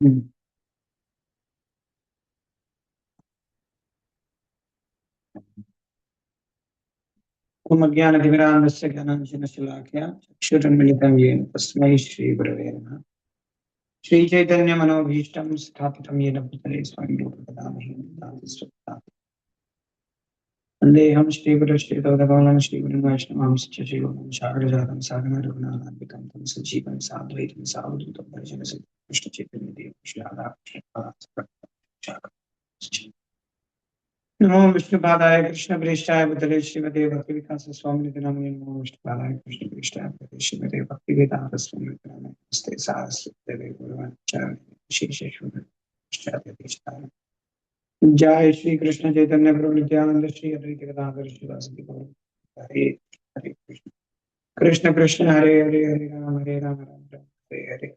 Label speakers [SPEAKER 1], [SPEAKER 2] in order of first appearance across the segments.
[SPEAKER 1] ओम अज्ञानतिमिरान्धस्य ज्ञानाञ्जनशलाकया चक्षुरुन्मिलितं येन तस्मै श्रीगुरवे नमः। श्रीचैतन्यमनोभीष्टं स्थापितं येन भूतले स्वयं रूपकदा मह्यं ददाति स्वपदात्। वन्देऽहं श्रीगुरुं श्रीपादकमलं श्रीगुरुं वैष्णवांश्च श्रीगुरुं सागरजातं सागरं रघुनाथान्वितं तं सजीवं साद्वैतं सावधूतं परिजनसहितं कृष्णचैतन्यदेवं श्रीराधाकृष्णपादात्। नमो विष्णुपादाय कृष्णप्रेष्ठाय भूतले श्रीमते भक्तिविकास स्वामिनिधि नामिने नमो विष्णुपादाय कृष्णप्रेष्ठाय भूतले श्रीमते भक्तिवेदांत स्वामिनिधि नामिने नमस्ते सारस्वती भगवान विशेषेश्वर जय श्री कृष्ण चैतन्य प्रभु नित्यानंद श्री अद्वैत गदाधर श्रीवासदि गौर हरे हरे कृष्ण कृष्ण कृष्ण हरे हरे हरे राम राम हरे हरे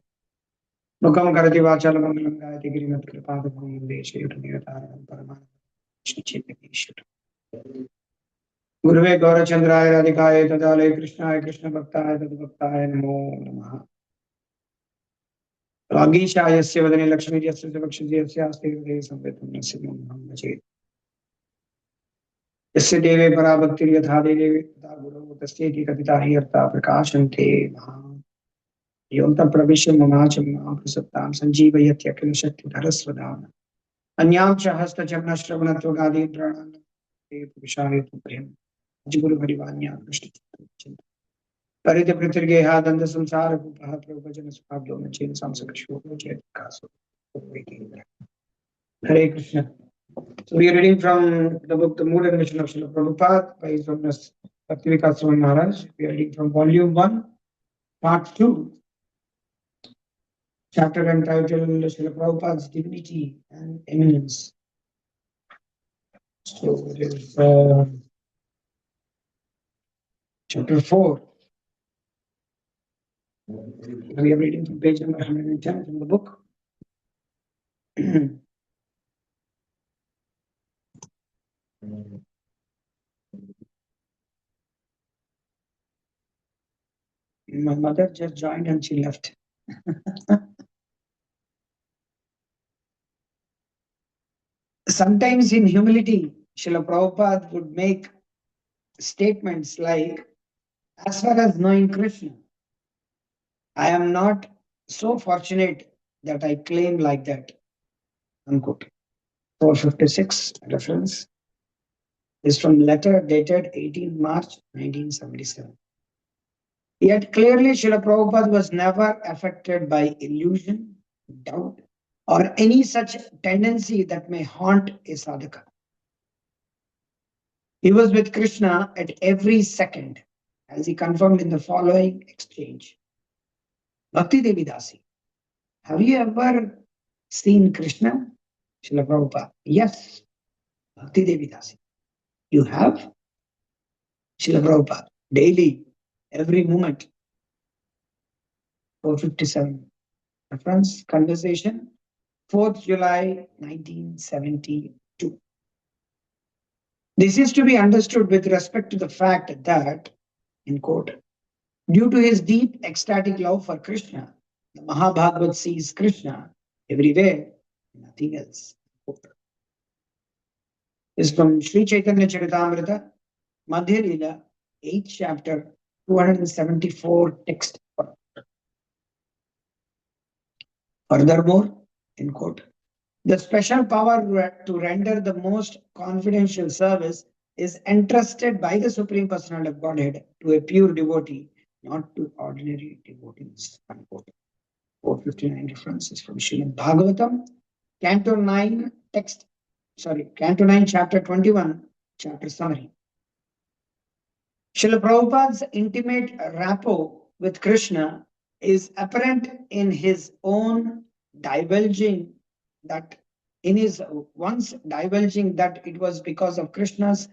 [SPEAKER 1] मुखं करोति वाचालं मंगलं गायति गिरिं कृपादभूमिं वन्दे श्रीगुरुनिरतारं परमानन्दं चैतन्येश्वर गुरुवे गौरचंद्राय राधिकाय तदालय कृष्णाय कृष्ण भक्ताय तद्भक्ताय नमो नमः। वागीशायस्य वदने लक्ष्मी यस्य वक्षस्य आस्ते हृदये संवेदं नस्य मोहं भजे यस्य देवे परा भक्तिर् यथा देवे तथा गुरौ तस्येति कथिता हि अर्था प्रकाशन्ते महा योऽन्त प्रविश्य ममाचं मां प्रसत्तां सञ्जीवयत्यखिल शक्तिधरस्वधाम अन्यां च हस्तचरणश्रवणत्वगादीन् प्राणान् ते पुरुषाय तुभ्यं गुरु परिवान्या कृष्ण परित पृथ्वीगेहा दंड संसार रूपः प्रभुजन स्वाब्दो में चेन संसर्गशो चेत कासो Hare Krishna. So we are reading from the book The Mood and Mission of Srila Prabhupada by His Holiness Bhaktivedanta Swami Maharaj. We are reading from volume 1, part 2, chapter entitled Srila Prabhupada's Divinity and Eminence. So it is chapter 4. We are reading from page number 110 from the book. My mother just joined and she left. Sometimes in humility, Srila Prabhupada would make statements like, as far as knowing Krishna, I am not so fortunate that I claim like that. Unquote. 456 reference is from letter dated 18 March 1977. Yet clearly Srila Prabhupada was never affected by illusion, doubt, or any such tendency that may haunt a sadhaka. He was with Krishna at every second, as he confirmed in the following exchange. Bhakti Devi Dasi, have you ever seen Krishna? Srila Prabhupada, yes. Bhakti Devi Dasi, you have? Srila Prabhupada, daily, every moment. 457. Reference, conversation, 4th July 1972. This is to be understood with respect to the fact that, in quote, due to his deep ecstatic love for Krishna, the Mahabhagavad sees Krishna everywhere, nothing else. This is from Sri Chaitanya Charitamrita, Madhya Lila, 8th chapter, 274 text. Furthermore, in quote, the special power to render the most confidential service is entrusted by the Supreme Personality of Godhead to a pure devotee, not to ordinary devotees. Unquote. 459 references from Srimad Bhagavatam, Canto 9, Canto 9, Chapter 21, Chapter Summary. Srila Prabhupada's intimate rapport with Krishna is apparent in his own divulging that it was because of Krishna's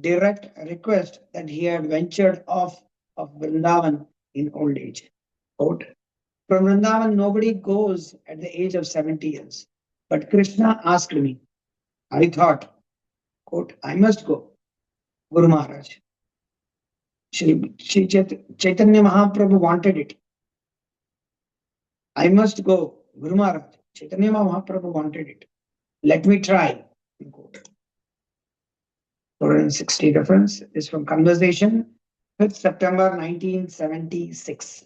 [SPEAKER 1] direct request that he had ventured off of Vrindavan in old age. Quote, from Vrindavan, nobody goes at the age of 70 years. But Krishna asked me. I thought, quote, I must go. Guru Maharaj. Shri Chaitanya Mahaprabhu wanted it. I must go. Guru Maharaj. Chaitanya Mahaprabhu wanted it. Let me try. 460 reference is from Conversation, 5th September 1976.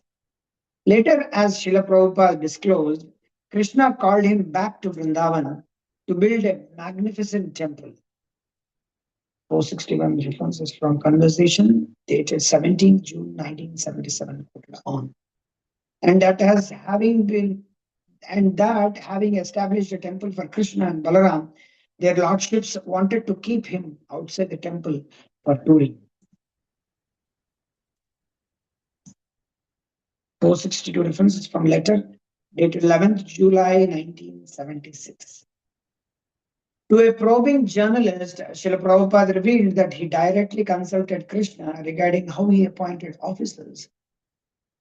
[SPEAKER 1] Later, as Srila Prabhupada disclosed, Krishna called him back to Vrindavan to build a magnificent temple. 461 reference is from Conversation, dated 17th June 1977 on. And that having established a temple for Krishna and Balaram, their lordships wanted to keep him outside the temple for touring. 462 references from letter dated 11th July 1976. To a probing journalist, Srila Prabhupada revealed that he directly consulted Krishna regarding how he appointed officers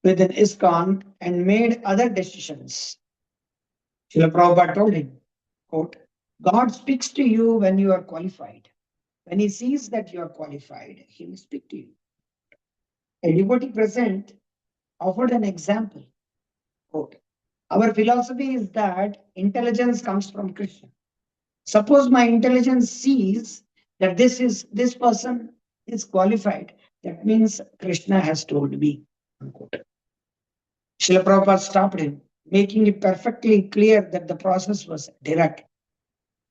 [SPEAKER 1] within ISKCON and made other decisions. Srila Prabhupada told him, quote, God speaks to you when you are qualified. When he sees that you are qualified, he will speak to you. A devotee present offered an example. Quote, our philosophy is that intelligence comes from Krishna. Suppose my intelligence sees that this person is qualified. That means Krishna has told me. Unquote. Srila Prabhupada stopped him, making it perfectly clear that the process was direct.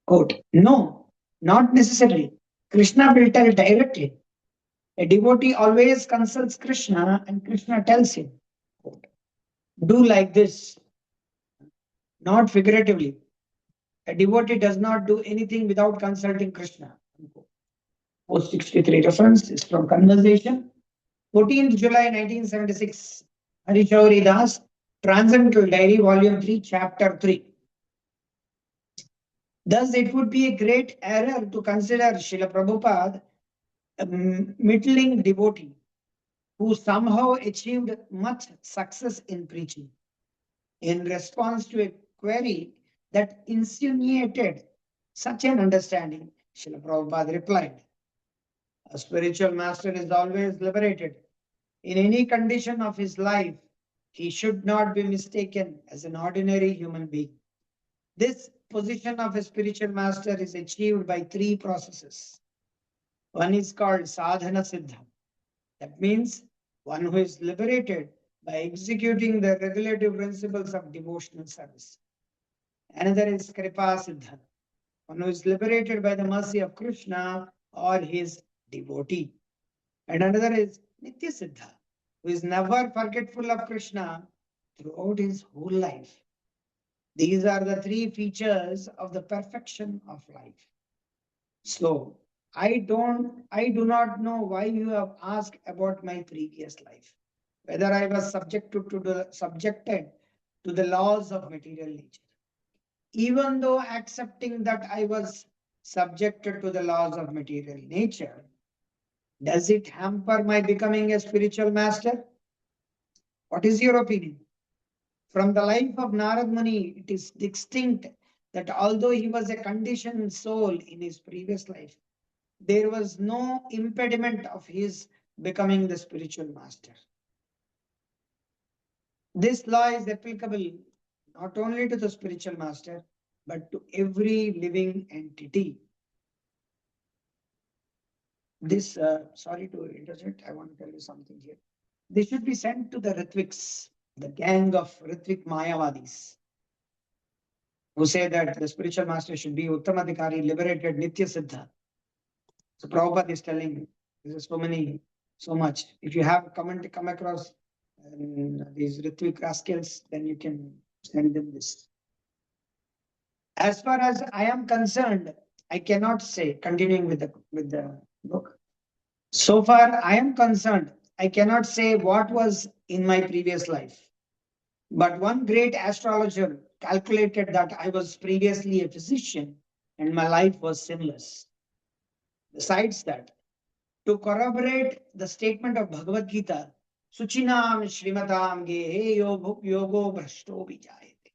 [SPEAKER 1] Quote, no, not necessarily. Krishna will tell directly. A devotee always consults Krishna and Krishna tells him, quote, do like this, not figuratively. A devotee does not do anything without consulting Krishna. 463 reference is from Conversation, 14th July 1976. Harishauri Das, Transcendental Diary, Volume 3, Chapter 3. Thus, it would be a great error to consider Srila Prabhupada a middling devotee who somehow achieved much success in preaching. In response to a query that insinuated such an understanding, Srila Prabhupada replied, a spiritual master is always liberated. In any condition of his life, he should not be mistaken as an ordinary human being. This position of a spiritual master is achieved by three processes. One is called sadhana siddha. That means one who is liberated by executing the regulative principles of devotional service. Another is kripa siddha, one who is liberated by the mercy of Krishna or his devotee. And another is nitya siddha, who is never forgetful of Krishna throughout his whole life. These are the three features of the perfection of life. So, I do not know why you have asked about my previous life, whether I was subjected to the laws of material nature. Even though accepting that I was subjected to the laws of material nature, does it hamper my becoming a spiritual master? What is your opinion? From the life of Narad Muni, it is distinct that although he was a conditioned soul in his previous life, there was no impediment of his becoming the spiritual master. This law is applicable not only to the spiritual master, but to every living entity. This, sorry to interject, I want to tell you something here. They should be sent to the Ritviks, the gang of Ritvik Mayavadis, who say that the spiritual master should be Uttamadhikari, liberated, Nitya Siddha. So Prabhupada is telling, this is so much. If you have come across these Ritvik rascals, then you can send them this. As far as I am concerned, I cannot say, continuing with the book. So far I am concerned, I cannot say what was in my previous life. But one great astrologer calculated that I was previously a physician and my life was sinless. Besides that, to corroborate the statement of Bhagavad Gita, Suchinam Shrimatam Gehe Yogo Bhrashto Vijayate.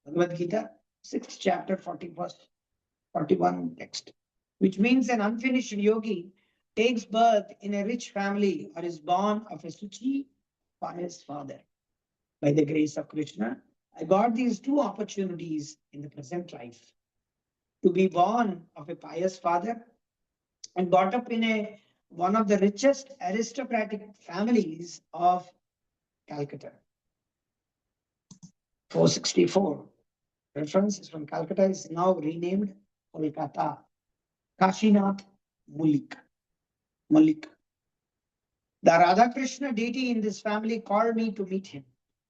[SPEAKER 1] Bhagavad Gita, 6th chapter, 41 text, which means an unfinished yogi takes birth in a rich family or is born of a Suchi pious father. By the grace of Krishna, I got these two opportunities in the present life to be born of a pious father and brought up in one of the richest aristocratic families of Calcutta. 464. Reference is from Calcutta, is now renamed Kolkata. Kashinath Mullik. The Radhakrishna deity in this family called me to meet him.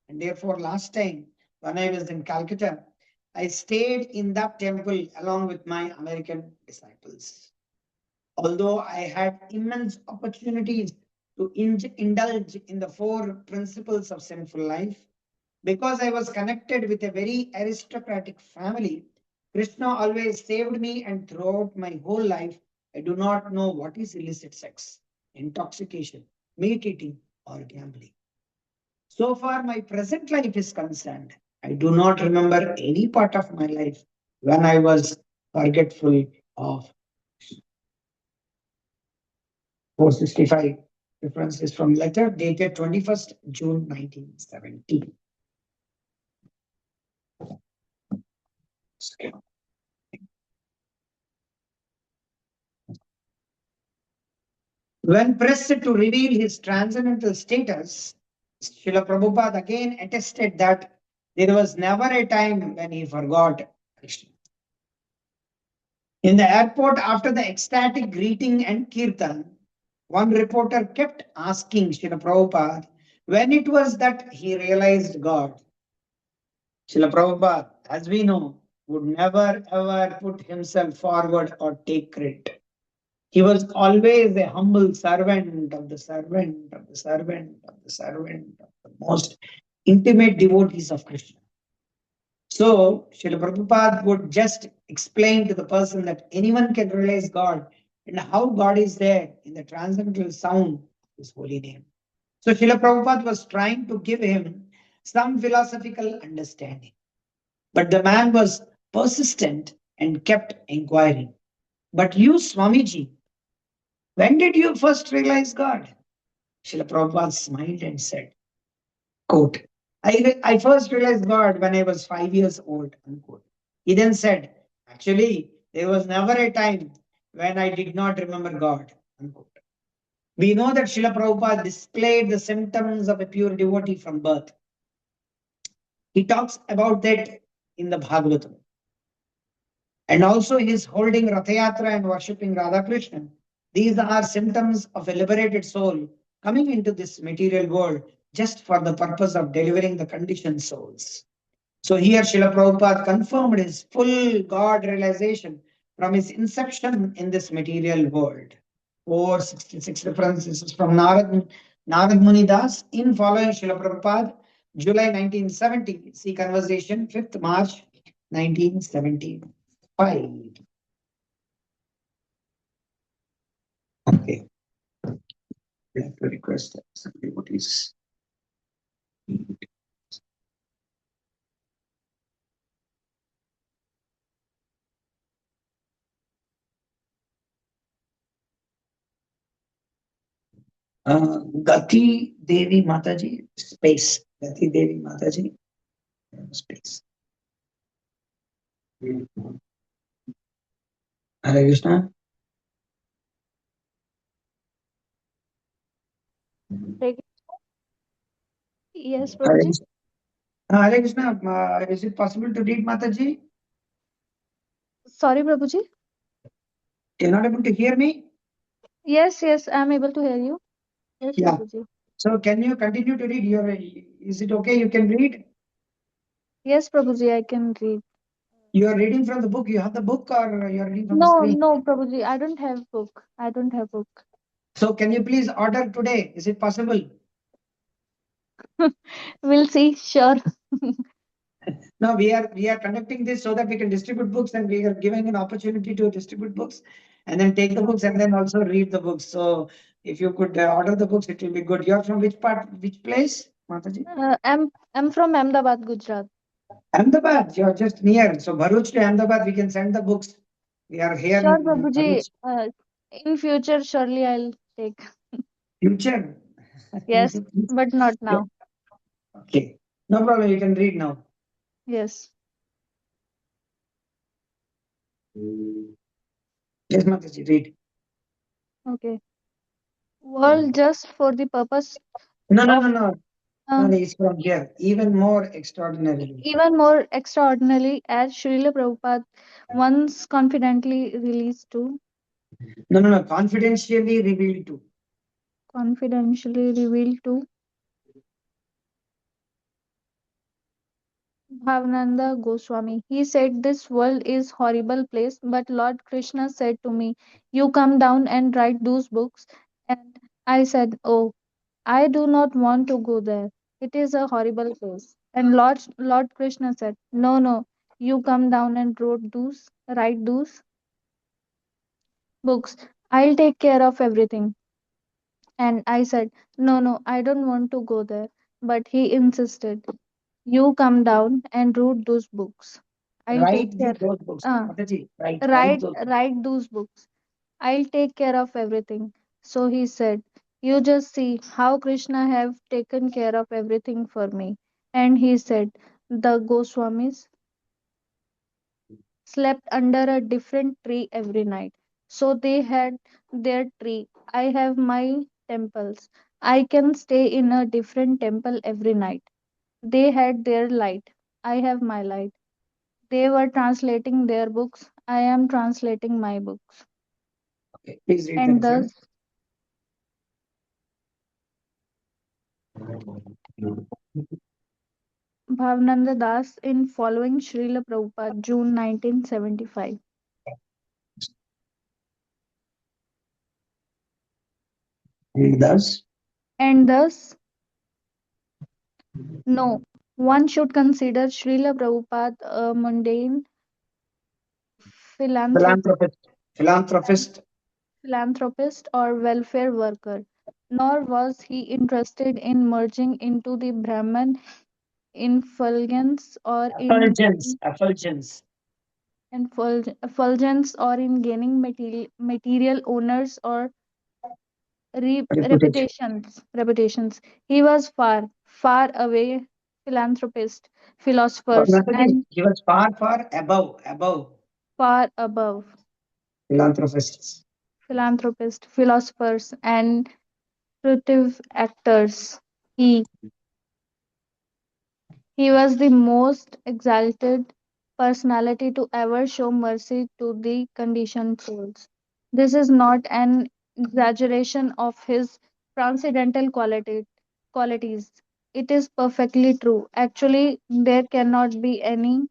[SPEAKER 1] And therefore, last time when I was in Calcutta, I stayed in that temple along with my American disciples. Although I had immense opportunities to indulge in the four principles of sinful life, because I was connected with a very aristocratic family, Krishna always saved me, and throughout my whole life, I do not know what is illicit sex, intoxication, meat eating, or gambling. So far, my present life is concerned, I do not remember any part of my life when I was forgetful of 465. Reference is from letter dated 21st June 1970. When pressed to reveal his transcendental status, Srila Prabhupada again attested that there was never a time when he forgot Krishna. In the airport, after the ecstatic greeting and kirtan, one reporter kept asking Srila Prabhupada when it was that he realized God. Srila Prabhupada, as we know, would never ever put himself forward or take credit. He was always a humble servant of the servant of the servant of the servant of the most intimate devotees of Krishna. So, Srila Prabhupada would just explain to the person that anyone can realize God and how God is there in the transcendental sound of His holy name. So, Srila Prabhupada was trying to give him some philosophical understanding. But the man was persistent and kept inquiring. But you, Swamiji, when did you first realize God? Srila Prabhupada smiled and said, quote, I first realized God when I was 5 years old, unquote. He then said, actually, there was never a time when I did not remember God, unquote. We know that Srila Prabhupada displayed the symptoms of a pure devotee from birth. He talks about that in the Bhagavatam. And also his holding Rathayatra and worshipping Radha Krishna. These are symptoms of a liberated soul coming into this material world just for the purpose of delivering the conditioned souls. So here Srila Prabhupada confirmed his full God realization from his inception in this material world. 466 references from Narad Muni Das in following Srila Prabhupada, July 1970. See conversation, 5th March 1975. Okay. We have to request that some devotees. Gati Devi Mataji, space. Gati Devi Mataji, space. Hare Krishna.
[SPEAKER 2] Yes,
[SPEAKER 1] Hare
[SPEAKER 2] Prabhuji.
[SPEAKER 1] Krishna. Hare Krishna. Is it possible to read Mataji?
[SPEAKER 2] Sorry, Prabhuji.
[SPEAKER 1] You're not able to hear me?
[SPEAKER 2] Yes, I'm able to hear you. Yes,
[SPEAKER 1] Yeah.
[SPEAKER 2] Prabhuji.
[SPEAKER 1] So can you continue to read? Is it okay? You can read?
[SPEAKER 2] Yes, Prabhuji, I can read.
[SPEAKER 1] You are reading from the book. You have the book, or you are reading from the
[SPEAKER 2] No,
[SPEAKER 1] screen?
[SPEAKER 2] no, Prabhuji, I don't have book. I don't have book.
[SPEAKER 1] So can you please order today? Is it possible?
[SPEAKER 2] We'll see. Sure.
[SPEAKER 1] No, we are conducting this so that we can distribute books, and we are giving an opportunity to distribute books and then take the books and then also read the books. So if you could order the books, it will be good. You're from which part, which place, Mataji?
[SPEAKER 2] I'm from Ahmedabad, Gujarat.
[SPEAKER 1] Ahmedabad. You're just near. So Bharuch to Ahmedabad, we can send the books. We are here
[SPEAKER 2] Sure,
[SPEAKER 1] in
[SPEAKER 2] Prabhuji.
[SPEAKER 1] Bharuch.
[SPEAKER 2] In future, surely I'll take.
[SPEAKER 1] Future.
[SPEAKER 2] Yes, but not
[SPEAKER 1] Yeah.
[SPEAKER 2] now.
[SPEAKER 1] Okay. No problem. You can read now.
[SPEAKER 2] Yes.
[SPEAKER 1] Yes, Mataji, read.
[SPEAKER 2] Okay. World just for the purpose
[SPEAKER 1] No, no, no,
[SPEAKER 2] of
[SPEAKER 1] no. No,
[SPEAKER 2] uh,
[SPEAKER 1] no, it's from here. Even more extraordinarily.
[SPEAKER 2] even more extraordinarily, as Srila Prabhupada once confidently released to
[SPEAKER 1] No, no, no. Confidentially revealed to.
[SPEAKER 2] confidentially revealed to Bhavananda Goswami. He said, "This world is horrible place, but Lord Krishna said to me, 'You come down and write those books.' And I said, 'Oh, I do not want to go there. It is a horrible place.' And Lord Krishna said, 'No, no, you come down and write those books. I'll take care of everything.' And I said, 'No, no, I don't want to go there.' But he insisted, 'You come down and read those books. I'll take
[SPEAKER 1] Write
[SPEAKER 2] care.
[SPEAKER 1] those books.
[SPEAKER 2] Uh,
[SPEAKER 1] Mataji, write those books.
[SPEAKER 2] write those books. I'll take care of everything.' So he said, 'You just see how Krishna have taken care of everything for me.' And he said, 'The Goswamis slept under a different tree every night. So they had their tree. I have my temples. I can stay in a different temple every night. They had their light. I have my light. They were translating their books. I am translating my books.'
[SPEAKER 1] Okay, please read the
[SPEAKER 2] And
[SPEAKER 1] reference.
[SPEAKER 2] thus Bhavananda Das in following Srila Prabhupada, June 1975.
[SPEAKER 1] Read thus.
[SPEAKER 2] And thus, no, one should consider Srila Prabhupada a mundane philanthropist,
[SPEAKER 1] Philanthropist. Philanthropist.
[SPEAKER 2] philanthropist or welfare worker, nor was he interested in merging into the Brahman effulgence or in
[SPEAKER 1] Effulgence. Effulgence.
[SPEAKER 2] effulgence or in gaining material owners or
[SPEAKER 1] Reputation.
[SPEAKER 2] reputations. He was far away philanthropist, philosophers,
[SPEAKER 1] Mataji,
[SPEAKER 2] and
[SPEAKER 1] he was far, far above
[SPEAKER 2] far above
[SPEAKER 1] philanthropists.
[SPEAKER 2] philosophers, and fruitive actors. He he was the most exalted personality to ever show mercy to the conditioned souls. This is not an exaggeration of his transcendental qualities. It is perfectly true. Actually, there cannot be any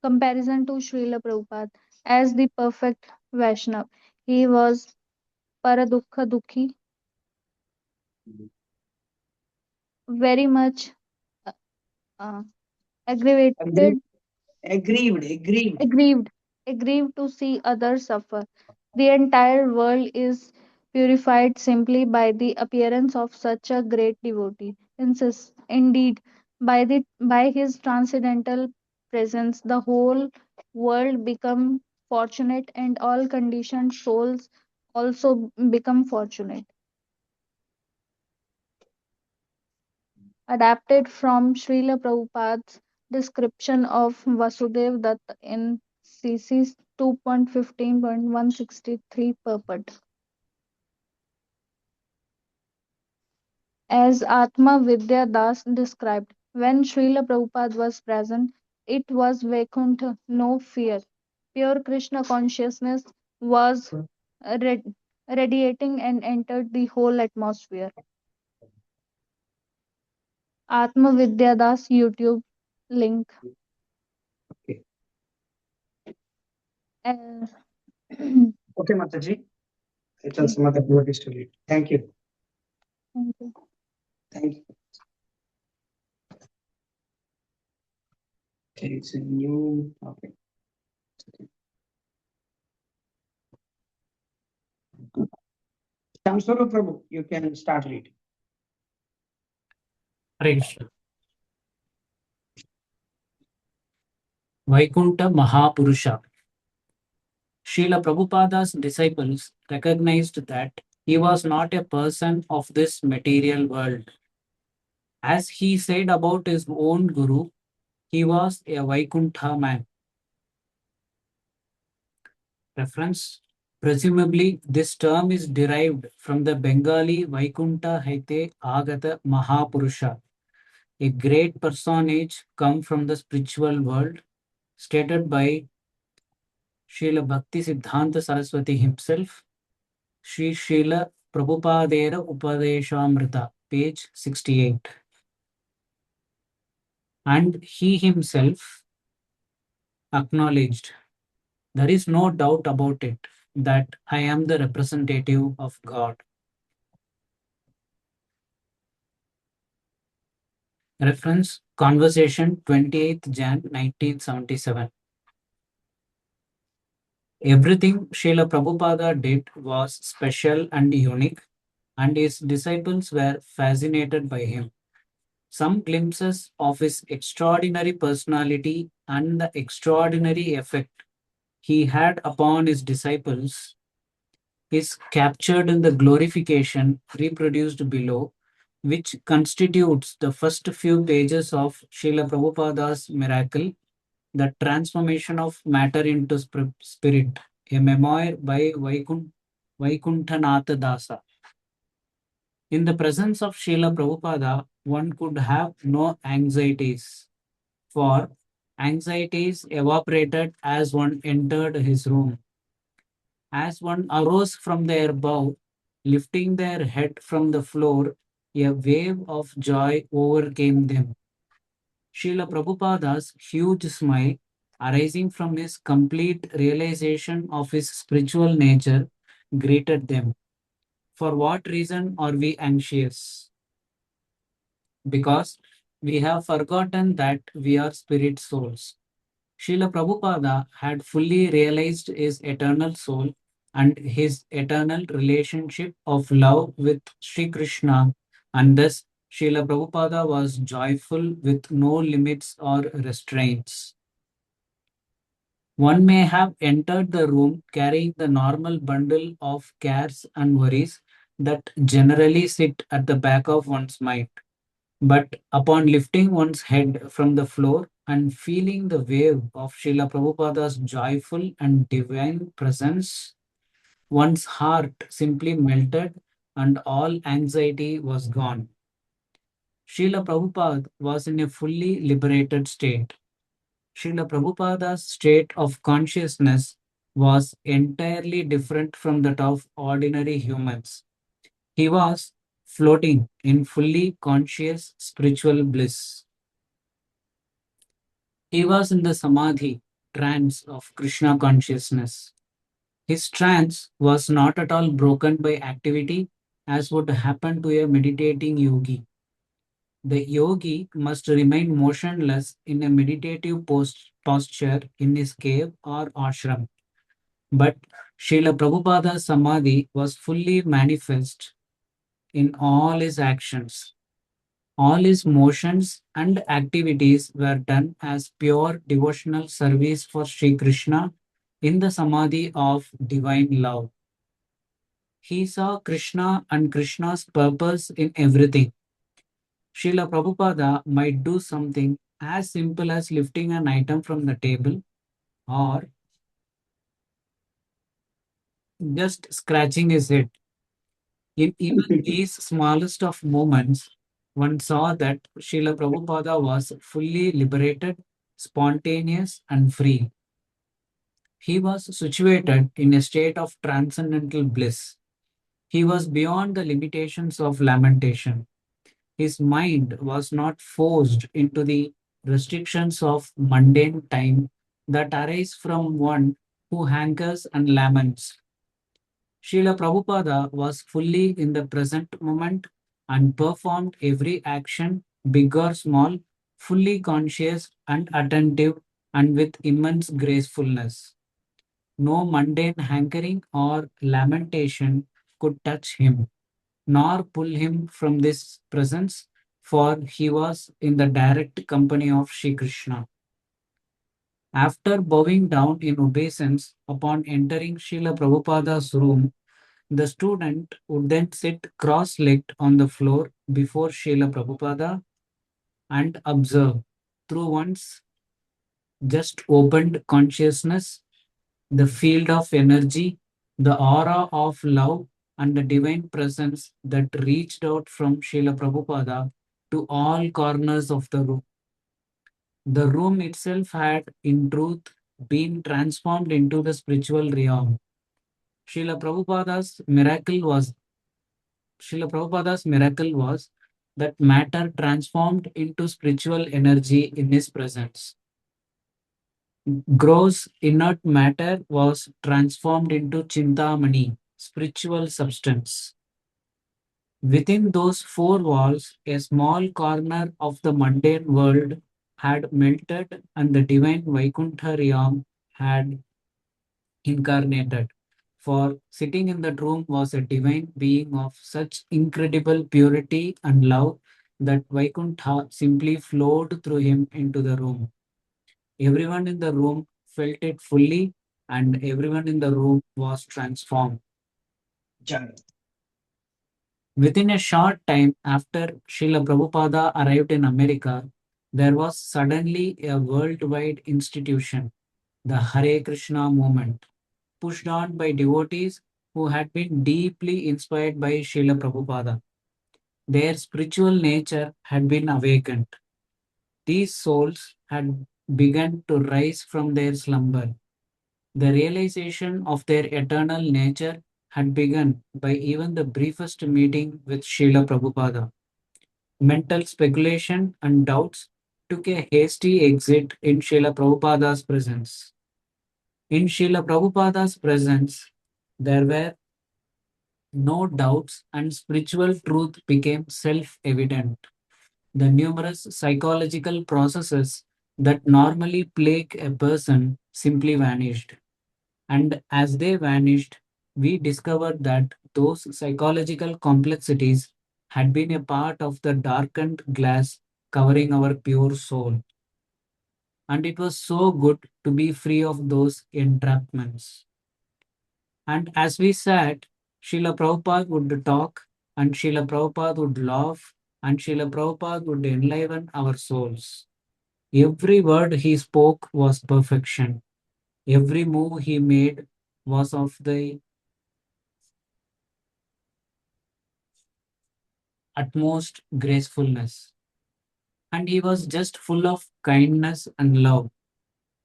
[SPEAKER 2] comparison to Srila Prabhupada as the perfect Vaishnav. He was Paradukha Dukhi, very much uh, aggravated,
[SPEAKER 1] Aggrieved. Aggrieved.
[SPEAKER 2] aggrieved, aggrieved to see others suffer. The entire world is purified simply by the appearance of such a great devotee. Indeed, by his transcendental presence, the whole world become fortunate, and all conditioned souls also become fortunate. Adapted from Srila Prabhupada's description of Vasudev Dutt in CC 2.15.163 purport. As Atma Vidya Das described, when Srila Prabhupada was present, it was Vaikuntha, no fear. Pure Krishna consciousness was rad- radiating and entered the whole atmosphere. Atma Vidya Das YouTube link.
[SPEAKER 1] Okay.
[SPEAKER 2] Uh,
[SPEAKER 1] Okay, Mataji. I tell some other devotees to read. Thank you.
[SPEAKER 2] Thank you.
[SPEAKER 1] Thank you. Okay, it's a new topic. Shamsuru Prabhu, you can start reading.
[SPEAKER 3] Hare Krishna. Vaikuntha Mahapurusha. Srila Prabhupada's disciples recognized that he was not a person of this material world. As he said about his own guru, He was a Vaikuntha man. Reference. Presumably, this term is derived from the Bengali Vaikuntha Haite Agata Mahapurusha, a great personage come from the spiritual world, stated by Srila Bhakti Siddhanta Saraswati himself, Sri Srila Prabhupadera Upadeshamrita, page 68. And he himself acknowledged, there is no doubt about it, that I am the representative of God. Reference Conversation 28th Jan 1977. Everything Srila Prabhupada did was special and unique, and his disciples were fascinated by him. Some glimpses of his extraordinary personality and the extraordinary effect he had upon his disciples is captured in the glorification reproduced below, which constitutes the first few pages of Srila Prabhupada's miracle, the transformation of matter into spirit, a memoir by Vaikunthanatha Dasa. In the presence of Srila Prabhupada, one could have no anxieties, for anxieties evaporated as one entered his room. As one arose from their bow, lifting their head from the floor, a wave of joy overcame them. Srila Prabhupada's huge smile, arising from his complete realization of his spiritual nature, greeted them. For what reason are we anxious? Because we have forgotten that we are spirit souls. Srila Prabhupada had fully realized his eternal soul and his eternal relationship of love with Sri Krishna, and thus Srila Prabhupada was joyful with no limits or restraints. One may have entered the room carrying the normal bundle of cares and worries that generally sit at the back of one's mind. But upon lifting one's head from the floor and feeling the wave of Srila Prabhupada's joyful and divine presence, one's heart simply melted and all anxiety was gone. Srila Prabhupada was in a fully liberated state. Srila Prabhupada's state of consciousness was entirely different from that of ordinary humans. He was floating in fully conscious spiritual bliss. He was in the samadhi trance of Krishna consciousness. His trance was not at all broken by activity as would happen to a meditating yogi. The yogi must remain motionless in a meditative posture in his cave or ashram. But Srila Prabhupada's samadhi was fully manifest in all his actions. All his motions and activities were done as pure devotional service for Sri Krishna in the samadhi of divine love. He saw Krishna and Krishna's purpose in everything. Srila Prabhupada might do something as simple as lifting an item from the table or just scratching his head. In even these smallest of moments, one saw that Srila Prabhupada was fully liberated, spontaneous, and free. He was situated in a state of transcendental bliss. He was beyond the limitations of lamentation. His mind was not forced into the restrictions of mundane time that arise from one who hankers and laments. Srila Prabhupada was fully in the present moment and performed every action, big or small, fully conscious and attentive and with immense gracefulness. No mundane hankering or lamentation could touch him, nor pull him from this presence, for he was in the direct company of Sri Krishna. After bowing down in obeisance upon entering Srila Prabhupada's room, the student would then sit cross-legged on the floor before Srila Prabhupada and observe, through one's just opened consciousness, the field of energy, the aura of love, and the divine presence that reached out from Srila Prabhupada to all corners of the room. The room itself had, in truth, been transformed into the spiritual realm. Srila Prabhupada's miracle was Srila Prabhupada's miracle was that matter transformed into spiritual energy in his presence. Gross inert matter was transformed into Chintamani, spiritual substance. Within those four walls, a small corner of the mundane world had melted and the divine Vaikuntha realm had incarnated. For sitting in that room was a divine being of such incredible purity and love that Vaikuntha simply flowed through him into the room. Everyone in the room felt it fully, and everyone in the room was transformed.
[SPEAKER 1] Jai.
[SPEAKER 3] Within a short time after Srila Prabhupada arrived in America, there was suddenly a worldwide institution, the Hare Krishna movement, pushed on by devotees who had been deeply inspired by Srila Prabhupada. Their spiritual nature had been awakened. These souls had begun to rise from their slumber. The realization of their eternal nature had begun by even the briefest meeting with Srila Prabhupada. Mental speculation and doubts took a hasty exit in Srila Prabhupada's presence. In Srila Prabhupada's presence, there were no doubts and spiritual truth became self evident. The numerous psychological processes that normally plague a person simply vanished. And as they vanished, we discovered that those psychological complexities had been a part of the darkened glass covering our pure soul. And it was so good to be free of those entrapments. And as we sat, Srila Prabhupada would talk, and Srila Prabhupada would laugh, and Srila Prabhupada would enliven our souls. Every word he spoke was perfection. Every move he made was of the utmost gracefulness. And he was just full of kindness and love.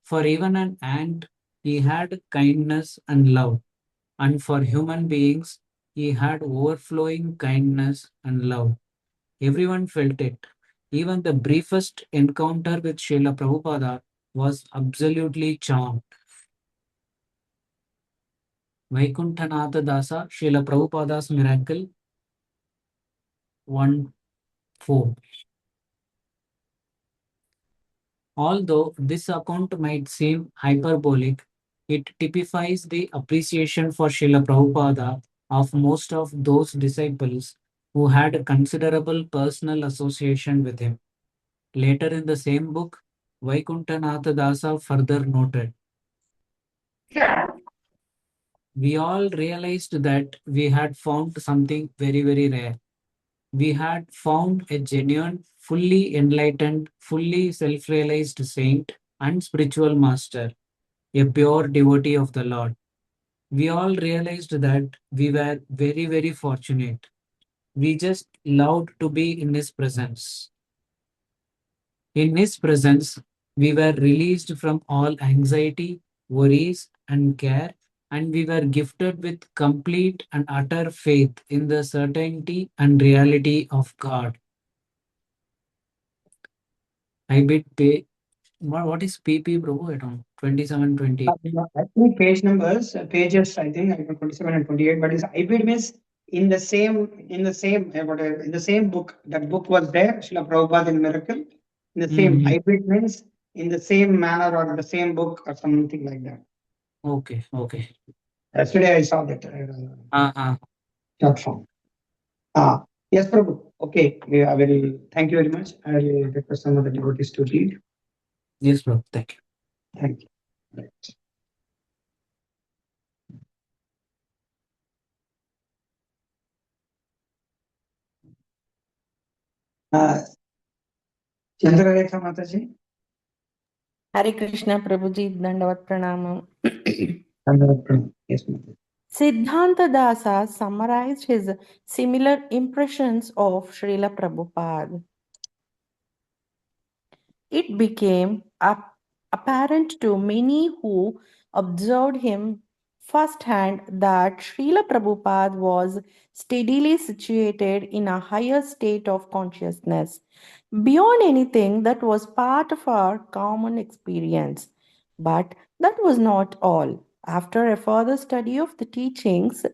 [SPEAKER 3] For even an ant, he had kindness and love. And for human beings, he had overflowing kindness and love. Everyone felt it. Even the briefest encounter with Srila Prabhupada was absolutely charmed. Vaikunthanatha Dasa, Srila Prabhupada's Miracle, 1:4. Although this account might seem hyperbolic, it typifies the appreciation for Srila Prabhupada of most of those disciples who had a considerable personal association with him. Later in the same book, Vaikunthanatha Dasa further noted, we all realized that we had found something very, very rare. We had found a genuine, fully enlightened, fully self realized saint and spiritual master, a pure devotee of the Lord. We all realized that we were very, very fortunate. We just loved to be in His presence. In His presence, we were released from all anxiety, worries, and care, and we were gifted with complete and utter faith in the certainty and reality of God. I bid pay. What is PP, bro? I don't know. 27, 20.
[SPEAKER 1] I think page numbers, pages, I think 27 and 28, but is hybrid means in the same book. That book was there, Srila Prabhupada in Miracle. In the same
[SPEAKER 3] Mhm.
[SPEAKER 1] hybrid means in the same manner or in the same book or something like that.
[SPEAKER 3] Okay, okay.
[SPEAKER 1] Yesterday I saw that
[SPEAKER 3] Uh-huh.
[SPEAKER 1] short form. Yes, Prabhu. Okay, I will. Thank you very much. I will request some of the devotees to read.
[SPEAKER 3] Yes, bro. Thank you.
[SPEAKER 1] Thank you. Right. Uh, Chandrarekha Mataji.
[SPEAKER 4] Hare Krishna Prabhuji, Dandavat Pranamam.
[SPEAKER 1] Yes, ma'am.
[SPEAKER 4] Siddhanta Dasa summarized his similar impressions of Srila Prabhupada. It became apparent to many who observed him firsthand that Srila Prabhupada was steadily situated in a higher state of consciousness, beyond anything that was part of our common experience. But that was not all. After a further study of the teachings,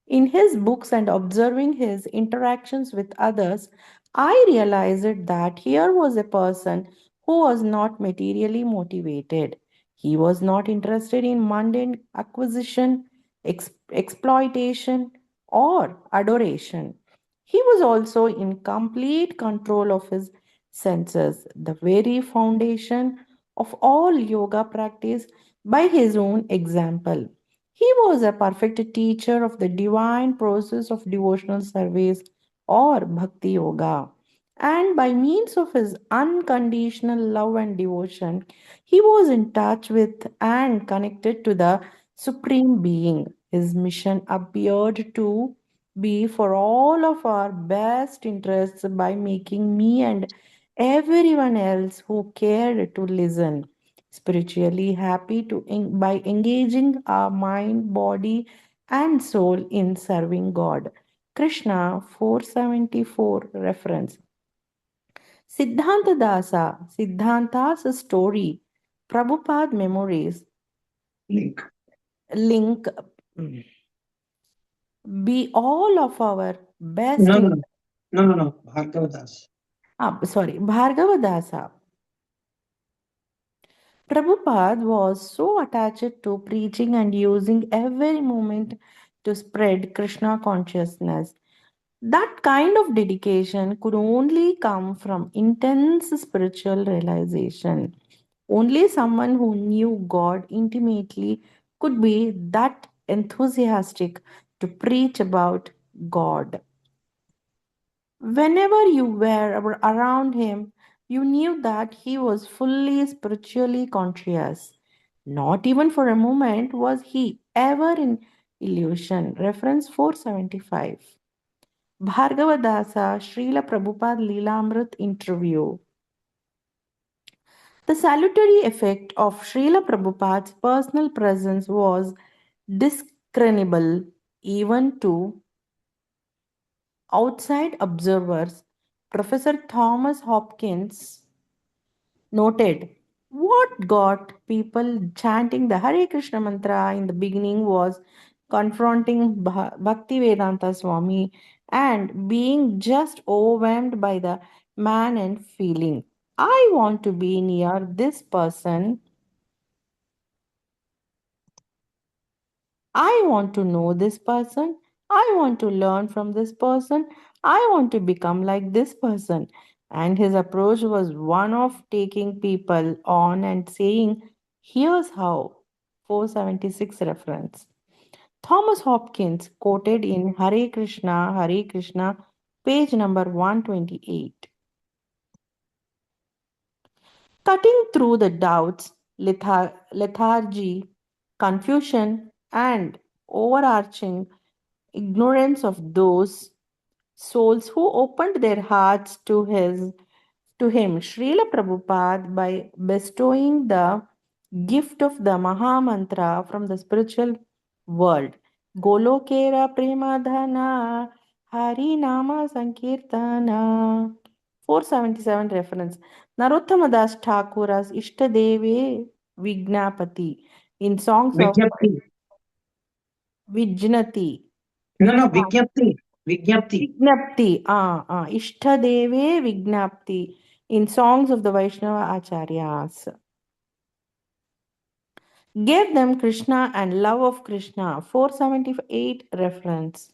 [SPEAKER 4] in his books and observing his interactions with others, I realized that here was a person who was not materially motivated. He was not interested in mundane acquisition, exploitation, or adoration. He was also in complete control of his senses, the very foundation of all yoga practice by his own example. He was a perfect teacher of the divine process of devotional service or bhakti yoga. And by means of his unconditional love and devotion, he was in touch with and connected to the Supreme Being. His mission appeared to be for all of our best interests by making me and everyone else who cared to listen spiritually happy by engaging our mind, body, and soul in serving God. Krishna 474 reference. Siddhanta Dasa, Siddhanta's story, Prabhupada memories,
[SPEAKER 1] Link.
[SPEAKER 4] link be all of our best
[SPEAKER 1] No,
[SPEAKER 4] in
[SPEAKER 1] no, no. No, no, no. Bhargavadas.
[SPEAKER 4] Bhargava Dasa. Prabhupada was so attached to preaching and using every moment to spread Krishna consciousness. That kind of dedication could only come from intense spiritual realization. Only someone who knew God intimately could be that enthusiastic to preach about God. Whenever you were around him, you knew that he was fully spiritually conscious. Not even for a moment was he ever in illusion. Reference 475. Bhargavadasa Srila Prabhupada Leelamrit interview. The salutary effect of Srila Prabhupada's personal presence was discernible even to outside observers. Professor Thomas Hopkins noted what got people chanting the Hare Krishna mantra in the beginning was confronting Bhaktivedanta Swami and being just overwhelmed by the man and feeling. I want to be near this person. I want to know this person. I want to learn from this person. I want to become like this person. And his approach was one of taking people on and saying, here's how. 476 reference. Thomas Hopkins quoted in Hare Krishna, page number 128. Cutting through the doubts, lethargy, confusion, and overarching ignorance of those souls who opened their hearts to him, Srila Prabhupada, by bestowing the gift of the Maha Mantra from the spiritual world. Golokera Premadhana Hari Nama Sankirtana. 477 reference. Narottama Das Thakura's Ishtadeve Vignapati in songs of
[SPEAKER 1] Vijnapti.
[SPEAKER 4] Vijnati.
[SPEAKER 1] No,
[SPEAKER 4] Which
[SPEAKER 1] no.
[SPEAKER 4] song?
[SPEAKER 1] Vijnapti. Vijnapti.
[SPEAKER 4] Vignapti. Ishtadeve Vignapti in songs of the Vaishnava Acharyas. Gave them Krishna and love of Krishna. 478 reference.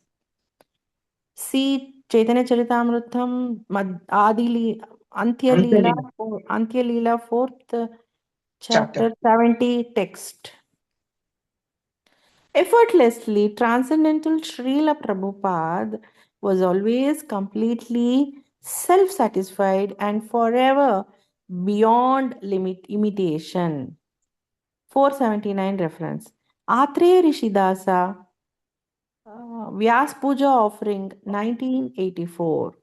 [SPEAKER 4] See Chaitanya Charitamritham Antya Leela,
[SPEAKER 1] Antelina.
[SPEAKER 4] Antya Leela, 4th
[SPEAKER 1] Chapter.
[SPEAKER 4] chapter 70 text. Effortlessly transcendental Srila Prabhupada was always completely self satisfied and forever beyond limit imitation. 479 reference. Atreya Rishidasa, Vyas Puja offering 1984.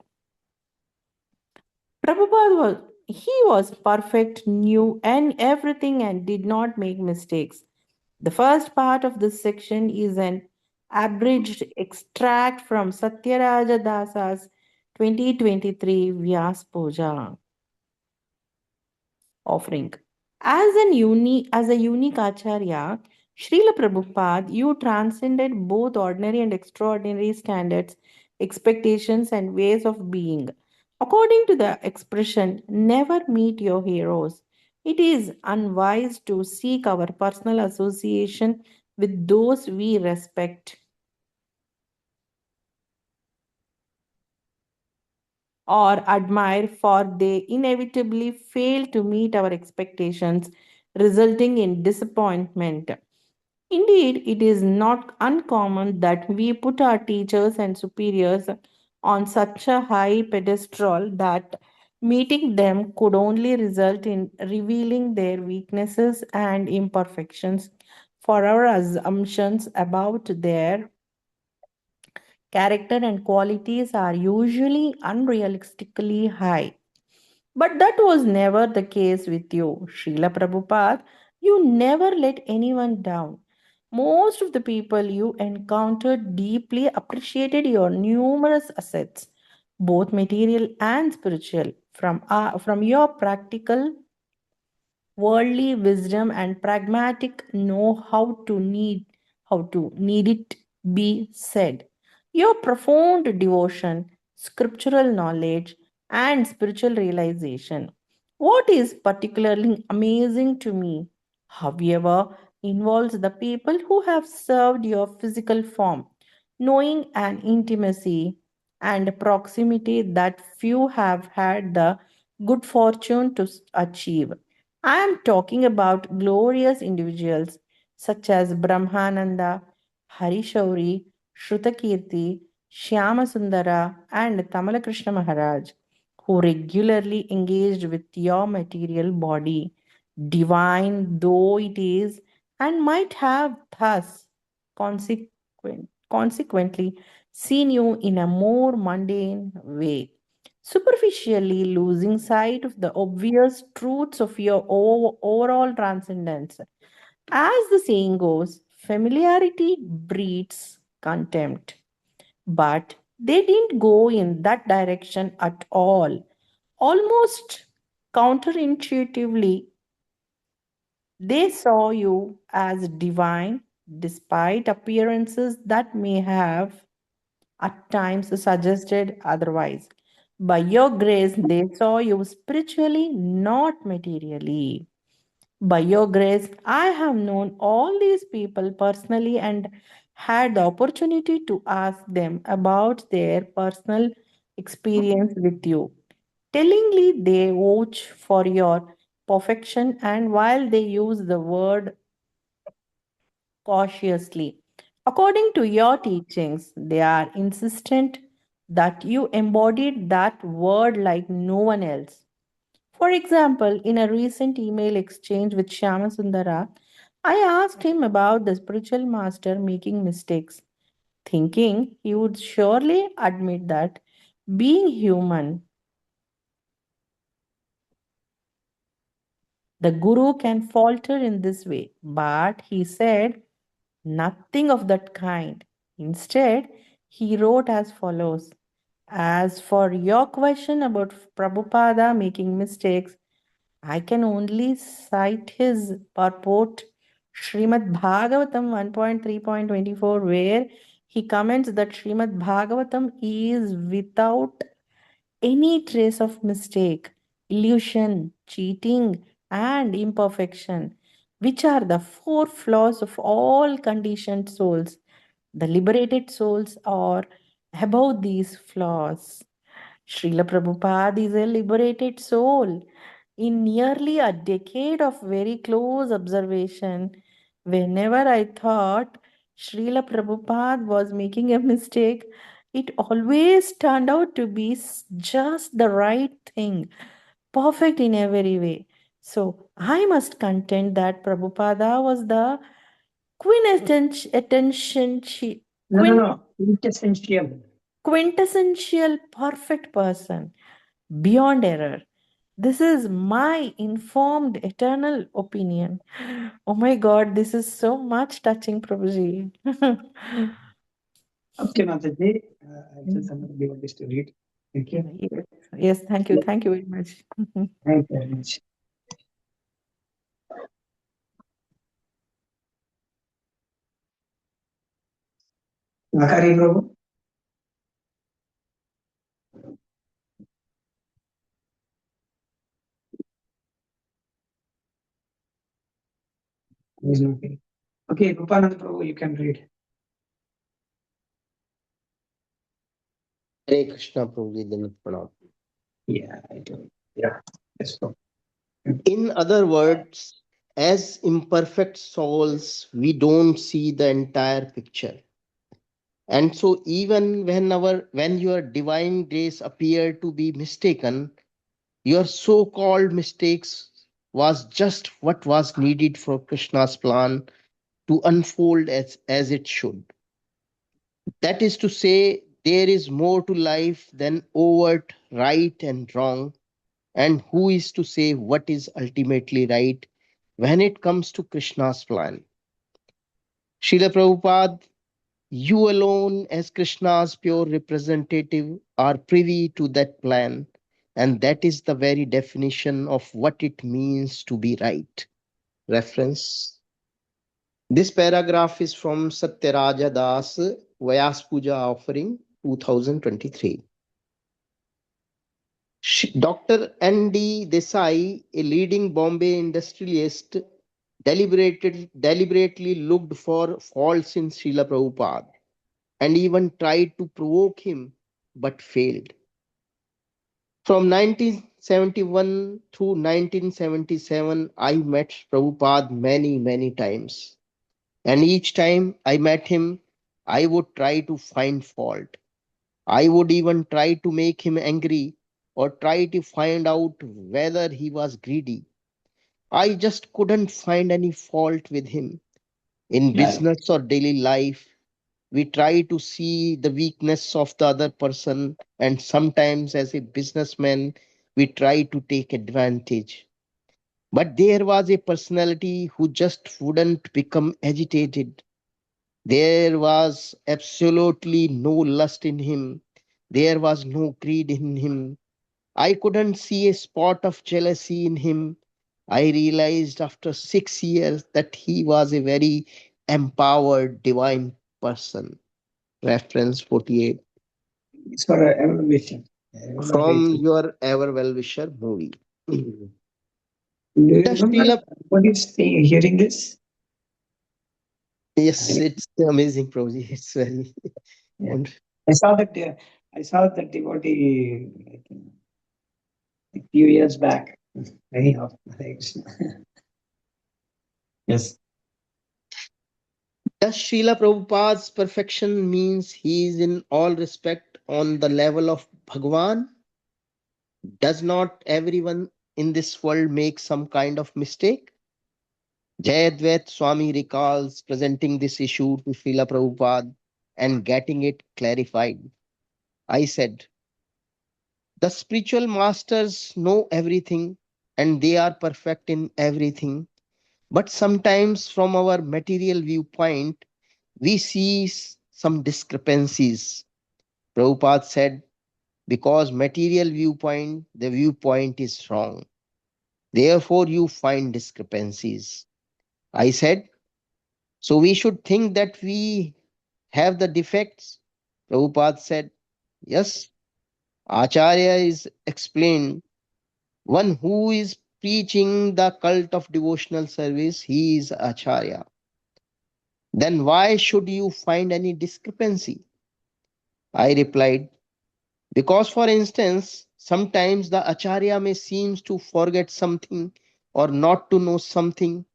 [SPEAKER 4] Prabhupada was perfect, knew and everything and did not make mistakes. The first part of this section is an abridged extract from Satyaraja Dasa's 2023 Vyas Puja offering. As a unique acharya, Srila Prabhupada, you transcended both ordinary and extraordinary standards, expectations, and ways of being. According to the expression, never meet your heroes. It is unwise to seek our personal association with those we respect or admire, for they inevitably fail to meet our expectations, resulting in disappointment. Indeed, it is not uncommon that we put our teachers and superiors on such a high pedestal that meeting them could only result in revealing their weaknesses and imperfections, for our assumptions about their character and qualities are usually unrealistically high. But that was never the case with you, Srila Prabhupada. You never let anyone down. Most of the people you encountered deeply appreciated your numerous assets, both material and spiritual, from your practical worldly wisdom and pragmatic know how to need it be said. Your profound devotion, scriptural knowledge, and spiritual realization. What is particularly amazing to me, however, involves the people who have served your physical form, knowing an intimacy and proximity that few have had the good fortune to achieve. I am talking about glorious individuals such as Brahmananda, Harishauri, Shrutakirti, Shyamasundara, and Tamalakrishna Maharaj, who regularly engaged with your material body, divine though it is, and might have thus consequently seen you in a more mundane way, superficially losing sight of the obvious truths of your overall transcendence. As the saying goes, familiarity breeds contempt. But they didn't go in that direction at all. Almost counterintuitively, they saw you as divine despite appearances that may have at times suggested otherwise. By your grace, they saw you spiritually, not materially. By your grace, I have known all these people personally and had the opportunity to ask them about their personal experience with you. Tellingly, they vouch for your perfection, and while they use the word cautiously, according to your teachings, they are insistent that you embodied that word like no one else. For example, in a recent email exchange with Shyamasundara, I asked him about the spiritual master making mistakes, thinking he would surely admit that being human, the guru can falter in this way. But he said nothing of that kind. Instead, he wrote as follows. As for your question about Prabhupada making mistakes, I can only cite his purport, Srimad Bhagavatam 1.3.24, where he comments that Srimad Bhagavatam is without any trace of mistake, illusion, cheating, and imperfection, which are the four flaws of all conditioned souls. The liberated souls are above these flaws. Srila Prabhupada is a liberated soul. In nearly a decade of very close observation, whenever I thought Srila Prabhupada was making a mistake, it always turned out to be just the right thing. perfect in every way. So I must contend that Prabhupada was the
[SPEAKER 1] No, no, no. Quintessential.
[SPEAKER 4] quintessential perfect person beyond error. This is my informed eternal opinion. Oh my god, this is so much touching, Prabhuji.
[SPEAKER 1] Okay, Mataji. I'll tell somebody devotees to read. Thank you.
[SPEAKER 4] Yes, yes, thank you. Thank you very much.
[SPEAKER 1] Thank you very much. Nakari Prabhu. He's not here. Okay, Rupanand Prabhu, you can read.
[SPEAKER 5] Hare Krishna Prabhuji Dinat Pranam.
[SPEAKER 1] Yeah, I do. Yeah, let's go.
[SPEAKER 5] In other words, as imperfect souls, we don't see the entire picture. And so even when your divine grace appeared to be mistaken, your so-called mistakes was just what was needed for Krishna's plan to unfold as it should. That is to say, there is more to life than overt right and wrong. And who is to say what is ultimately right when it comes to Krishna's plan? Srila Prabhupada, you alone, as Krishna's pure representative, are privy to that plan, and that is the very definition of what it means to be right. Reference. This paragraph is from Satyaraja Das, Vyas Puja Offering, 2023. Dr. N.D. Desai, a leading Bombay industrialist, deliberately looked for faults in Srila Prabhupada and even tried to provoke him, but failed. From 1971 through 1977, I met Prabhupada many times. And each time I met him, I would try to find fault. I would even try to make him angry or try to find out whether he was greedy. I just couldn't find any fault with him. In business or daily life, we try to see the weakness of the other person, and sometimes, as a businessman, we try to take advantage. But there was a personality who just wouldn't become agitated. There was absolutely no lust in him. There was no greed in him. I couldn't see a spot of jealousy in him. I realized after 6 years that he was a very empowered divine person. Reference 48.
[SPEAKER 1] It's for evaluation.
[SPEAKER 5] From your Ever Well Wisher movie.
[SPEAKER 1] Do you
[SPEAKER 5] Does
[SPEAKER 1] remember
[SPEAKER 5] Srila...
[SPEAKER 1] what is hearing this?
[SPEAKER 5] Yes, it's amazing, Prabhuji. It's very
[SPEAKER 1] Yeah.
[SPEAKER 5] wonderful.
[SPEAKER 1] I saw that devotee like, a few years back. Anyhow, thanks. Yes.
[SPEAKER 5] Does Srila Prabhupada's perfection means he is in all respect on the level of Bhagwan? Does not everyone in this world make some kind of mistake? Jayadvaita Swami recalls presenting this issue to Srila Prabhupada and getting it clarified. I said, the spiritual masters know everything and they are perfect in everything. But sometimes, from our material viewpoint, we see some discrepancies. Prabhupada said, because material viewpoint, the viewpoint is wrong. Therefore, you find discrepancies. I said, so we should think that we have the defects. Prabhupada said, yes, Acharya is explained. One who is preaching the cult of devotional service, he is Acharya. Then why should you find any discrepancy? I replied, because for instance, sometimes the Acharya may seem to forget something or not to know something.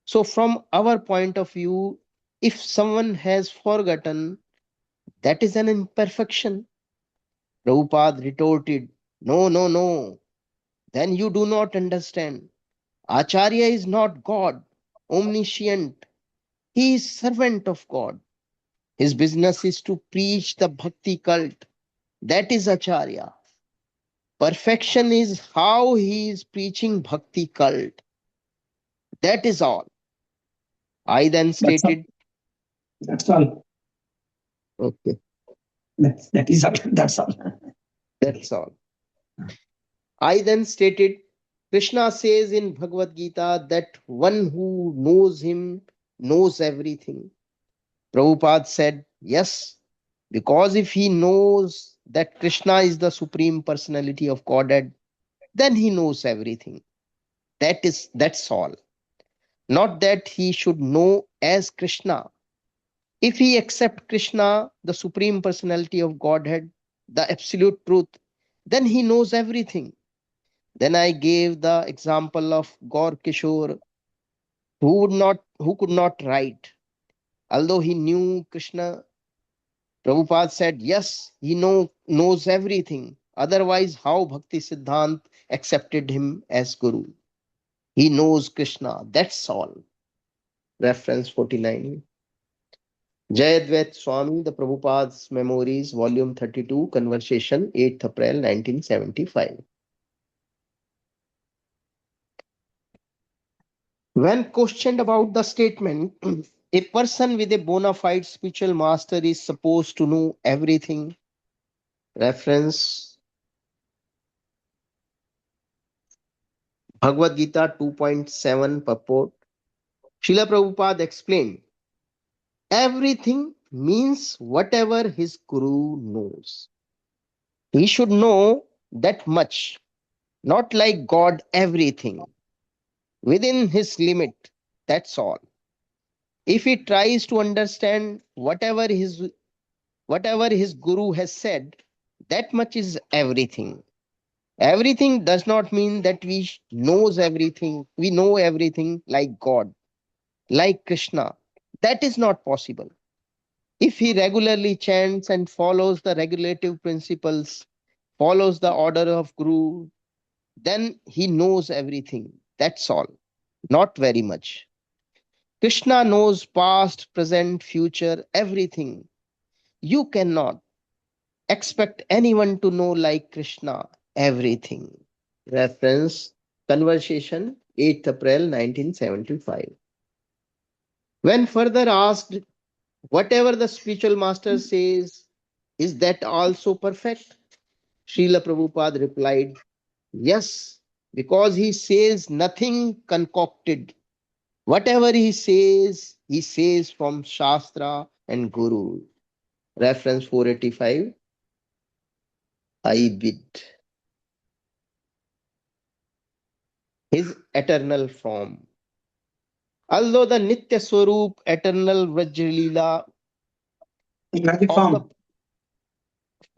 [SPEAKER 5] So from our point of view, if someone has forgotten, that is an imperfection. Prabhupada retorted, no. then you do not understand. Acharya is not God, omniscient. He is servant of God. His business is to preach the bhakti cult. That is Acharya. Perfection is how he is preaching bhakti cult. That is all. I then
[SPEAKER 1] That's all.
[SPEAKER 5] stated,
[SPEAKER 1] That's all.
[SPEAKER 5] okay,
[SPEAKER 1] That is all. That's all.
[SPEAKER 5] that's all. I then stated, Krishna says in Bhagavad Gita that one who knows him knows everything. Prabhupada said, yes, because if he knows that Krishna is the supreme personality of Godhead, then he knows everything. That's all. Not that he should know as Krishna. If he accept Krishna, the supreme personality of Godhead, the absolute truth, then he knows everything. Then I gave the example of Gaur Kishore, who could not write. Although he knew Krishna, Prabhupada said, yes, he knows everything. Otherwise, how Bhakti Siddhant accepted him as Guru? He knows Krishna. That's all. Reference 49. Jayadvaita Swami, the Prabhupada's Memories, Volume 32, Conversation, 8th April 1975. When questioned about the statement, a person with a bona fide spiritual master is supposed to know everything. Reference Bhagavad Gita 2.7 purport. Srila Prabhupada explained, everything means whatever his guru knows. He should know that much, not like God everything, within his limit. That's all. If he tries to understand whatever his guru has said, that much is everything. Everything does not mean that we know everything like God, like Krishna. That is not possible. If he regularly chants and follows the regulative principles, follows the order of Guru, then he knows everything. That's all. Not very much. Krishna knows past, present, future, everything. You cannot expect anyone to know like Krishna everything. Reference Conversation 8th April 1975. When further asked, whatever the spiritual master says, is that also perfect? Srila Prabhupada replied, yes, because he says nothing concocted. Whatever he says from Shastra and Guru. Reference 485. I bid. His eternal form. Although the Nitya Swarup eternal Vrajlila of the
[SPEAKER 1] Form.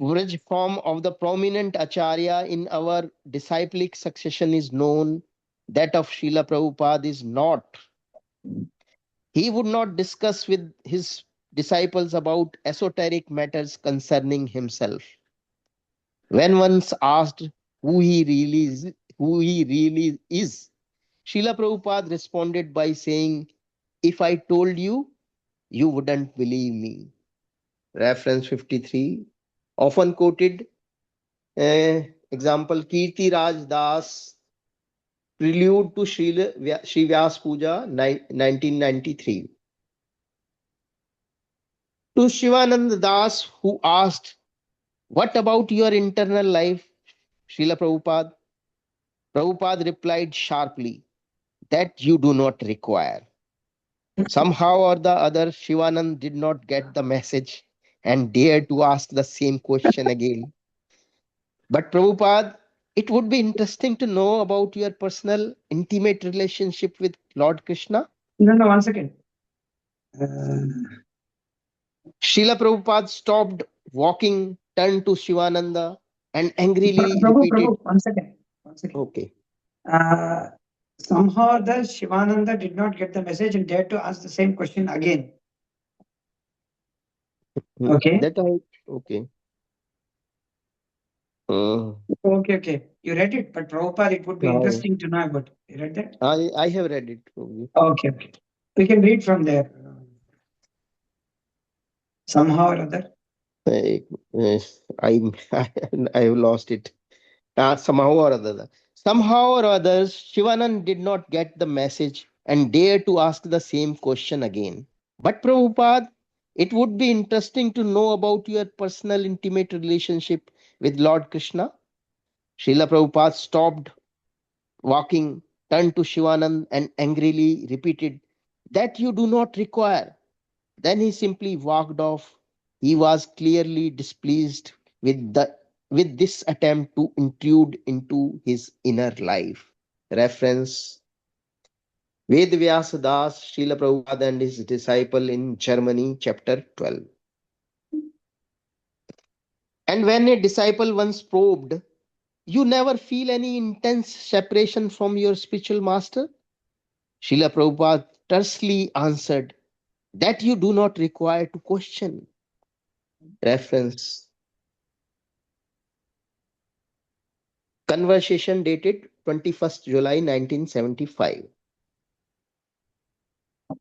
[SPEAKER 5] Vraj form of the prominent Acharya in our disciplic succession is known, that of Srila Prabhupada is not. He would not discuss with his disciples about esoteric matters concerning himself. When once asked who he really is, Srila Prabhupada responded by saying, if I told you, you wouldn't believe me. Reference 53. Often quoted example Kirti Raj Das, Prelude to Sri Vyas Puja 1993. To Shivananda Das, who asked, what about your internal life, Srila Prabhupada? Prabhupada replied sharply, that you do not require. Somehow or the other, Shivanand did not get the message and dared to ask the same question again. But Prabhupada, it would be interesting to know about your personal, intimate relationship with Lord Krishna.
[SPEAKER 1] No, 1 second.
[SPEAKER 5] Srila Prabhupada stopped walking, turned to Shivananda, and angrily repeated,
[SPEAKER 1] Prabhu, 1 second. 1 second.
[SPEAKER 5] okay.
[SPEAKER 1] Uh, Somehow the Shivananda did not get the message and dared to ask the same question again. Okay.
[SPEAKER 5] That I, okay. Mm.
[SPEAKER 1] Okay. You read it, but Prabhupada, it would be
[SPEAKER 5] Now,
[SPEAKER 1] interesting to know about it. You read that?
[SPEAKER 5] I have read it. Prabhu.
[SPEAKER 1] Okay. We can read from there. Somehow or other.
[SPEAKER 5] I, I, I have lost it. Somehow or other. Somehow or other, Shivanand did not get the message and dared to ask the same question again. But Prabhupada, it would be interesting to know about your personal intimate relationship with Lord Krishna. Srila Prabhupada stopped walking, turned to Shivanand and angrily repeated, "That you do not require." Then he simply walked off. He was clearly displeased with with this attempt to intrude into his inner life. Reference Ved Vyasa Das, Srila Prabhupada and his disciple in Germany, chapter 12. And when a disciple once probed, "You never feel any intense separation from your spiritual master?" Srila Prabhupada tersely answered, "That you do not require to question." Reference Conversation dated 21st July 1975.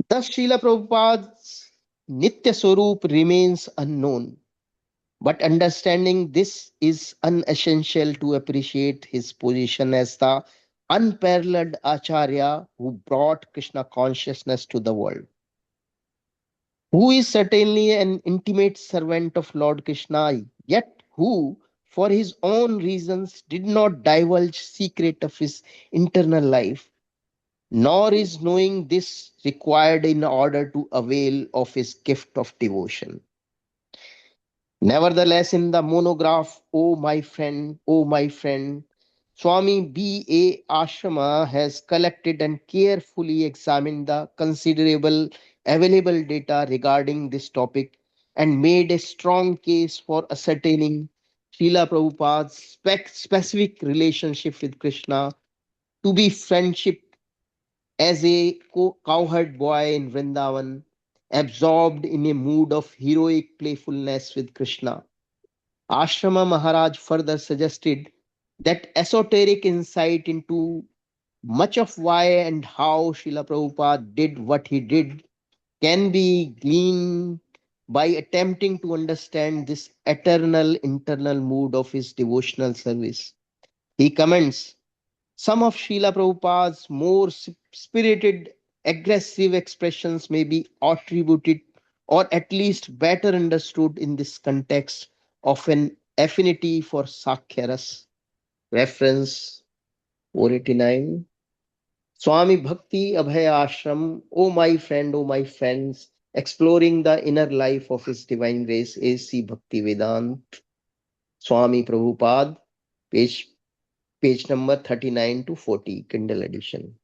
[SPEAKER 5] Thus, Srila Prabhupada's Nitya Swarup remains unknown, but understanding this is unessential to appreciate his position as the unparalleled Acharya who brought Krishna consciousness to the world, who is certainly an intimate servant of Lord Krishna, yet who, for his own reasons, did not divulge secret of his internal life, nor is knowing this required in order to avail of his gift of devotion. Nevertheless, in the monograph, O my friend, Swami B.A. Ashrama has collected and carefully examined the considerable available data regarding this topic and made a strong case for ascertaining Srila Prabhupada's specific relationship with Krishna to be friendship as a cowherd boy in Vrindavan, absorbed in a mood of heroic playfulness with Krishna. Ashrama Maharaj further suggested that esoteric insight into much of why and how Srila Prabhupada did what he did can be gleaned by attempting to understand this eternal internal mood of his devotional service. He comments, some of Srila Prabhupada's more spirited, aggressive expressions may be attributed or at least better understood in this context of an affinity for Sakhyaras. Reference 489. Swami Bhakti Abhaya Ashram, O my friends, exploring the inner life of His Divine Grace, A.C. Bhakti Vedant, Swami Prabhupada, page number 39 to 40, Kindle edition.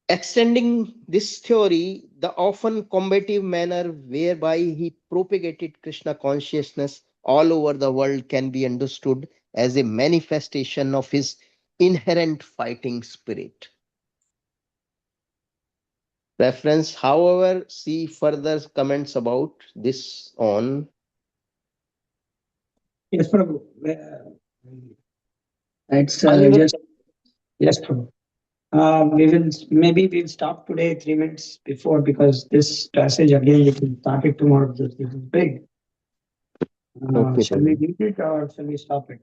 [SPEAKER 5] Extending this theory, the often combative manner whereby he propagated Krishna consciousness all over the world can be understood as a manifestation of his inherent fighting spirit. Reference, however, see further comments about this on.
[SPEAKER 1] Yes, Prabhu. It's
[SPEAKER 5] I will.
[SPEAKER 1] just, yes, Prabhu. We'll stop today 3 minutes before because this passage again we can start it tomorrow because this is big.
[SPEAKER 5] Okay,
[SPEAKER 1] Shall we
[SPEAKER 5] Prabhu.
[SPEAKER 1] read it or shall we stop it?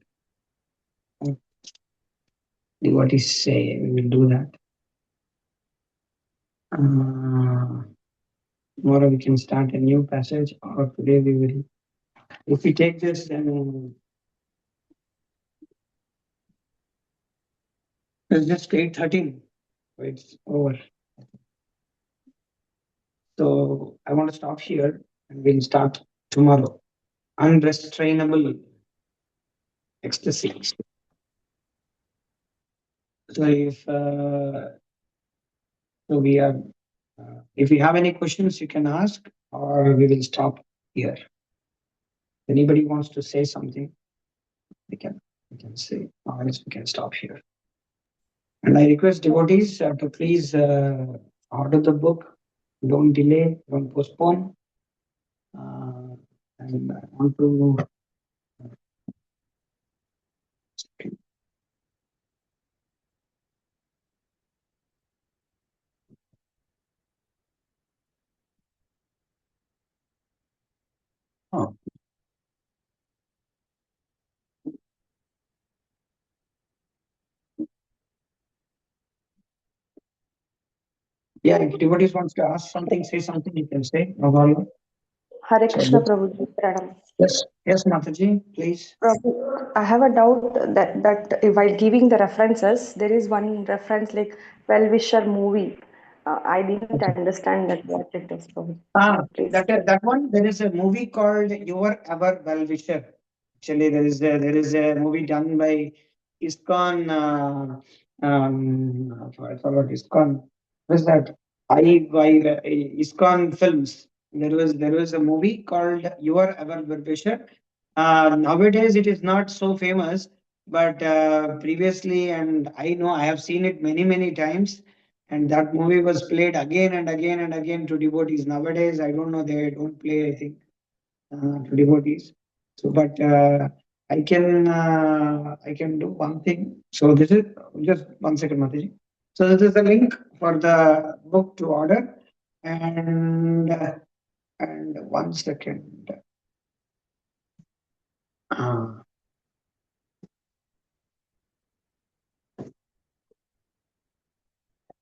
[SPEAKER 1] Devotees say we will do that. Tomorrow we can start a new passage, or today we will. If we take this, then it's just 8:13. It's over. So I want to stop here and we'll start tomorrow. Unrestrainable ecstasy. So we are, if you have any questions, you can ask, or we will stop here. Anybody wants to say something, we can say, or else we can stop here. And I request devotees to please order the book. Don't delay, don't postpone. And I want to Yeah, if devotees wants to ask something, say something, you can say. No problem.
[SPEAKER 6] Hare
[SPEAKER 1] So
[SPEAKER 6] Krishna Prabhuji, Pranam.
[SPEAKER 1] yes, Mataji, please.
[SPEAKER 6] Prabhu, I have a doubt that while giving the references, there is one reference like Well Wisher movie. I didn't
[SPEAKER 1] Okay.
[SPEAKER 6] understand that what it is, Prabhu. Please.
[SPEAKER 1] That one. There is a movie called Your Ever Well Wisher. Actually, there is a movie done by ISKCON. I forgot ISKCON. What is that? ISKCON Films. There was a movie called Your Ever Well Wisher. Nowadays, it is not so famous, but previously, and I know I have seen it many times, and that movie was played again and again and again to devotees. Nowadays, I don't know, they don't play, I think, to devotees. So, but I can do one thing. So this is just 1 second, Mataji. So this is the link for the book to order, and 1 second.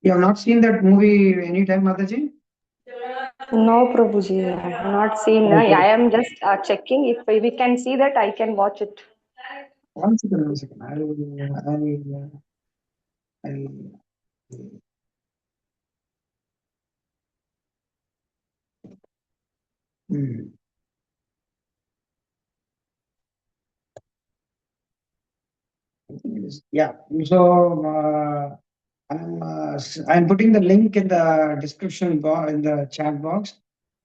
[SPEAKER 1] You have not seen that movie anytime, Mataji?
[SPEAKER 6] No, Prabhuji, I have not seen.
[SPEAKER 1] Okay.
[SPEAKER 6] I am just checking. If we can see that, I can watch it.
[SPEAKER 1] 1 second, 1 second. I'll hmm. Yeah. So I'm putting the link in the description box in the chat box,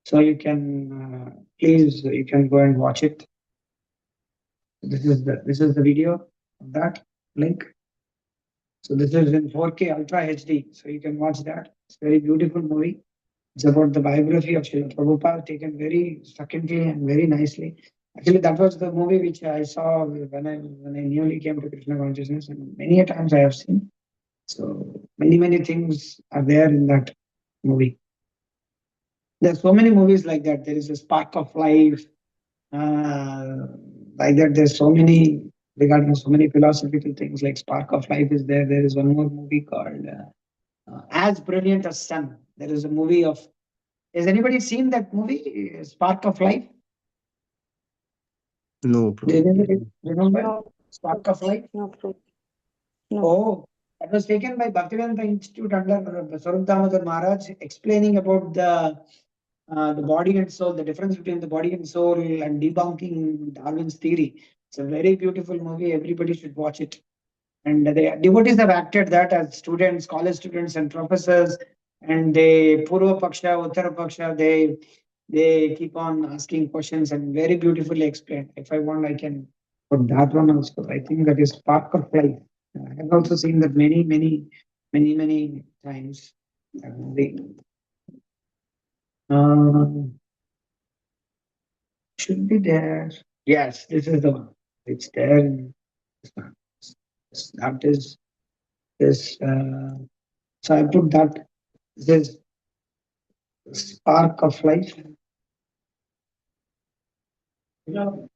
[SPEAKER 1] so you can please you can go and watch it. This is the video of that link. So this is in 4K Ultra HD, so you can watch that. It's a very beautiful movie. It's about the biography of Srila Prabhupada, taken very succinctly and very nicely. Actually, that was the movie which I saw when I newly came to Krishna consciousness, and many a times I have seen. So many things are there in that movie. There are so many movies like that. There is a Spark of Life, like that. There's so many regarding so many philosophical things like Spark of Life is there. There is one more movie called As Brilliant as Sun. There is a movie of. Has anybody seen that movie, Spark of Life?
[SPEAKER 5] No,
[SPEAKER 1] Do you
[SPEAKER 5] Prabhuji.
[SPEAKER 1] remember
[SPEAKER 6] No,
[SPEAKER 1] Spark of Life?
[SPEAKER 6] no, Prabhuji. No.
[SPEAKER 1] Oh, that was taken by Bhaktivedanta Institute under Swarup Damodar Maharaj, explaining about the body and soul, the difference between the body and soul, and debunking Darwin's theory. It's a very beautiful movie. Everybody should watch it. And the devotees have acted that as students, college students, and professors. And they Purva Paksha, Uttara Paksha, they keep on asking questions and very beautifully explained. If I want, I can put that one also. I think that is Spark of Life. I have also seen that many times. That movie. Should be there. Yes, this is the one. It's there. That is this. So I put that. This Spark of Life. So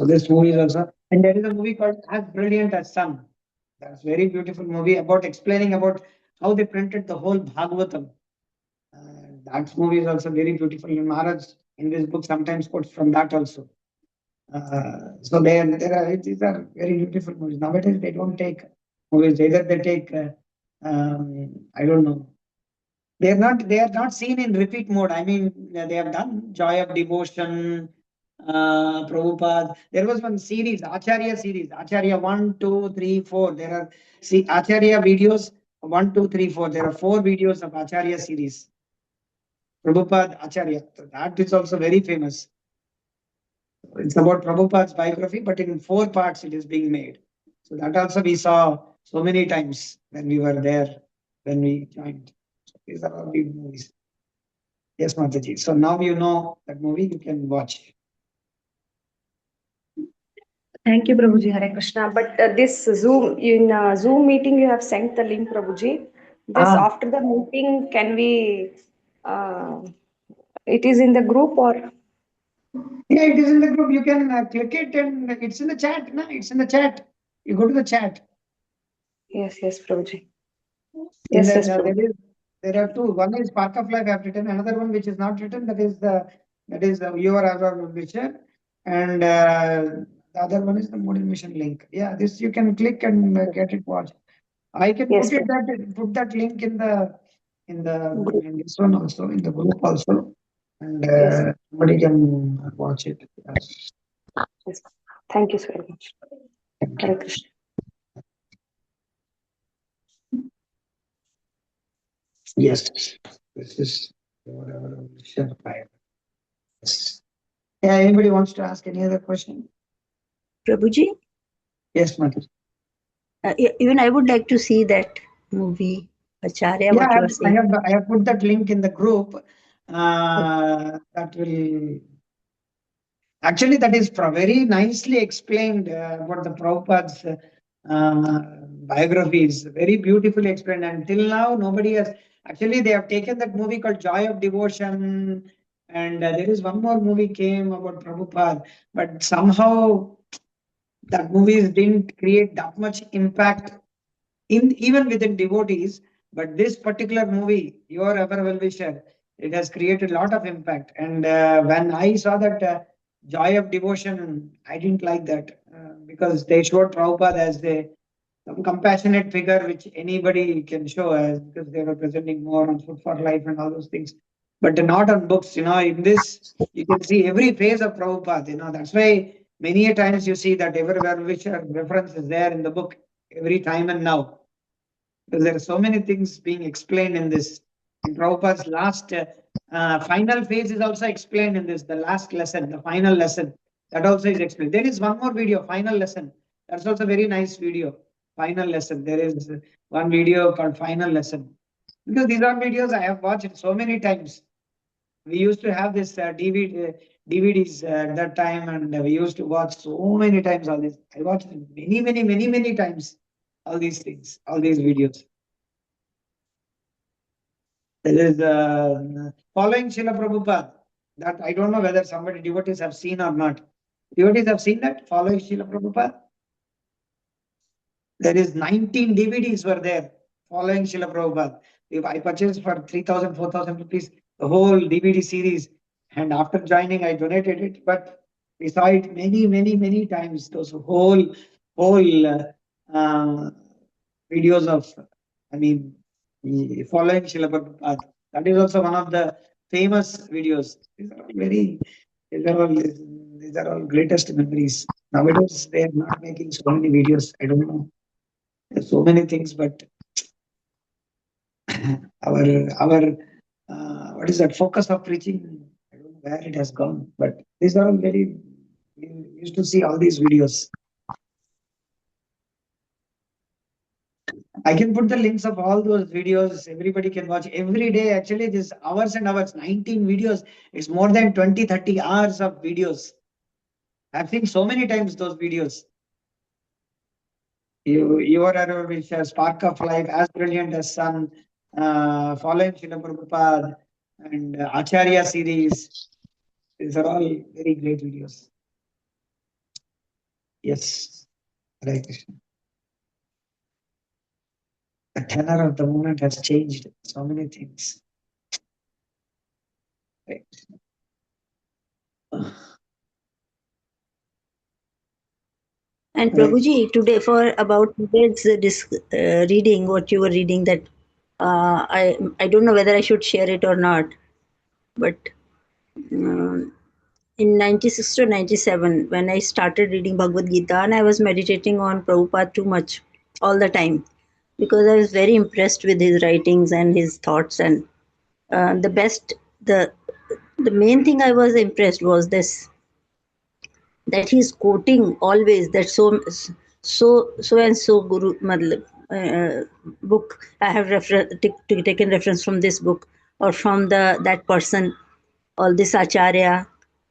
[SPEAKER 1] this movie is also, and there is a movie called As Brilliant as Sun. That's very beautiful movie about explaining about how they printed the whole Bhagavatam. That movie is also very beautiful. And Maharaj in this book sometimes quotes from that also. So these are very beautiful movies. Nowadays they don't take movies. Either they take I don't know. They are not seen in repeat mode. I mean, they have done Joy of Devotion, Prabhupada. There was one series, Acharya 1, 2, 3, 4. There are Acharya videos 1, 2, 3, 4. There are 4 videos of Acharya series. Prabhupada Acharya. So that is also very famous. It's about Prabhupada's biography, but in 4 parts it is being made. So that also we saw so many times when we were there, when we joined. So these are all the movies. Yes, Mataji. So now you know that movie, you can watch.
[SPEAKER 6] Thank you, Prabhuji. Hare Krishna. But this Zoom meeting, you have sent the link, Prabhuji. This
[SPEAKER 1] Ah,
[SPEAKER 6] after the meeting, can we? Uh, it is in the group or?
[SPEAKER 1] yeah, it is in the group. You can click it and it's in the chat. No, it's in the chat. You go to the chat.
[SPEAKER 6] Yes, Prabhuji.
[SPEAKER 1] In
[SPEAKER 6] Yes,
[SPEAKER 1] the,
[SPEAKER 6] yes,
[SPEAKER 1] there
[SPEAKER 6] Prabhuji.
[SPEAKER 1] is There are two. One is Spark of Life I have written. Another one which is not written. That is Your Ever Wisher, and the other one is the motivation link. Yeah, this you can click and get it watched. I can
[SPEAKER 6] Yes,
[SPEAKER 1] put that link in the
[SPEAKER 6] group.
[SPEAKER 1] in this one also, in the group also, and
[SPEAKER 6] Yes,
[SPEAKER 1] somebody can watch it. Yes.
[SPEAKER 6] yes. Thank you so very much.
[SPEAKER 1] Thank
[SPEAKER 6] Hare
[SPEAKER 1] you.
[SPEAKER 6] Krishna.
[SPEAKER 1] Yes, this is whatever Wisher I. Yes. Yeah, anybody wants to ask any other question?
[SPEAKER 7] Prabhuji,
[SPEAKER 1] Yes, Mati.
[SPEAKER 7] even I would like to see that movie, Acharya,
[SPEAKER 1] Yeah,
[SPEAKER 7] what you are saying.
[SPEAKER 1] I have put that link in the group. That will actually that is very nicely explained about the Prabhupada's biographies. Very beautifully explained. Until now, nobody has actually they have taken that movie called Joy of Devotion, and there is one more movie came about Prabhupada, but somehow that movies didn't create that much impact in even within devotees. But this particular movie, Your Ever Well Wisher, it has created a lot of impact. And when I saw that Joy of Devotion, I didn't like that because they showed Prabhupada as some compassionate figure which anybody can show as because they were presenting more on food for life and all those things, but not on books. In this, you can see every phase of Prabhupada. That's why many a times you see that everywhere which reference is there in the book every time and now. Because there are so many things being explained in this. In Prabhupada's last final phase is also explained in this, the last lesson, the final lesson. That also is explained. There is one more video, final lesson. That's also a very nice video. Final lesson. There is one video called Final Lesson. Because these are videos I have watched so many times. We used to have this DVDs at that time, and we used to watch so many times all this. I watched many, many, many, many times all these things, all these videos. There is following Srila Prabhupada. That I don't know whether somebody devotees have seen or not. Devotees have seen that following Srila Prabhupada. There is 19 DVDs were there following Srila Prabhupada. If I purchased for 3,000, 4,000 rupees, the whole DVD series, and after joining, I donated it. But we saw it many, many, many times. Those whole videos of, I mean, following Srila Prabhupada. That is also one of the famous videos. These are all greatest memories. Nowadays, they are not making so many videos. I don't know. There's so many things, but our what is that focus of preaching? I don't know where it has gone, but these are all very. We used to see all these videos. I can put the links of all those videos. Everybody can watch every day. Actually, this hours and hours, 19 videos. It's more than 20, 30 hours of videos. I've seen so many times those videos. You are which spark of life, as brilliant as sun, following Srila Prabhupada, and Acharya series. These are all very great videos. Yes, Hare Krishna. The tenor of the movement has changed so many things. Hare Krishna.
[SPEAKER 7] And
[SPEAKER 1] Right.
[SPEAKER 7] Prabhuji, today for about today's reading, what you were reading, that I don't know whether I should share it or not, but in 96 to 97, when I started reading Bhagavad Gita, and I was meditating on Prabhupada too much all the time because I was very impressed with his writings and his thoughts. And the main thing I was impressed was this, that he's quoting always that so and so guru book I have taken reference from this book or from that person or this acharya.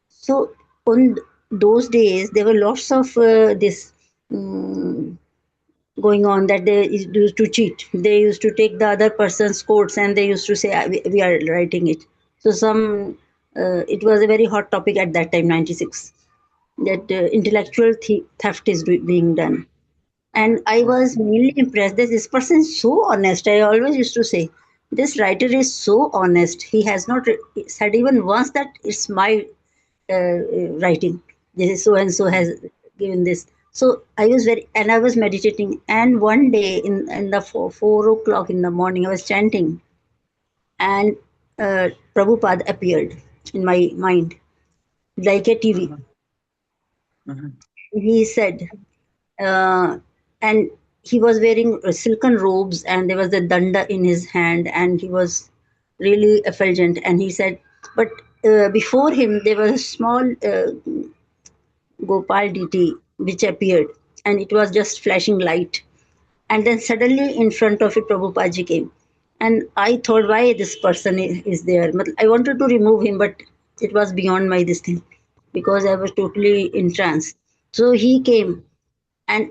[SPEAKER 7] So on those days there were lots of this going on, that they used to cheat. They used to take the other person's quotes and they used to say, we are writing it." So it was a very hot topic at that time, 96, that intellectual theft is being done. And I was really impressed that this person is so honest. I always used to say, This writer is so honest. He has not said even once that it's my writing. This is so and so has given this. So I was meditating, and one day in the 4 o'clock in the morning, I was chanting, and Prabhupada appeared in my mind like a TV. He said, and he was wearing silken robes, and there was a danda in his hand, and he was really effulgent. And he said, but before him there was a small Gopal deity which appeared, and it was just flashing light. And then suddenly in front of it, Prabhupada ji came. And I thought, why this person is there? I wanted to remove him, but it was beyond my this thing because I was totally in trance. So he came, and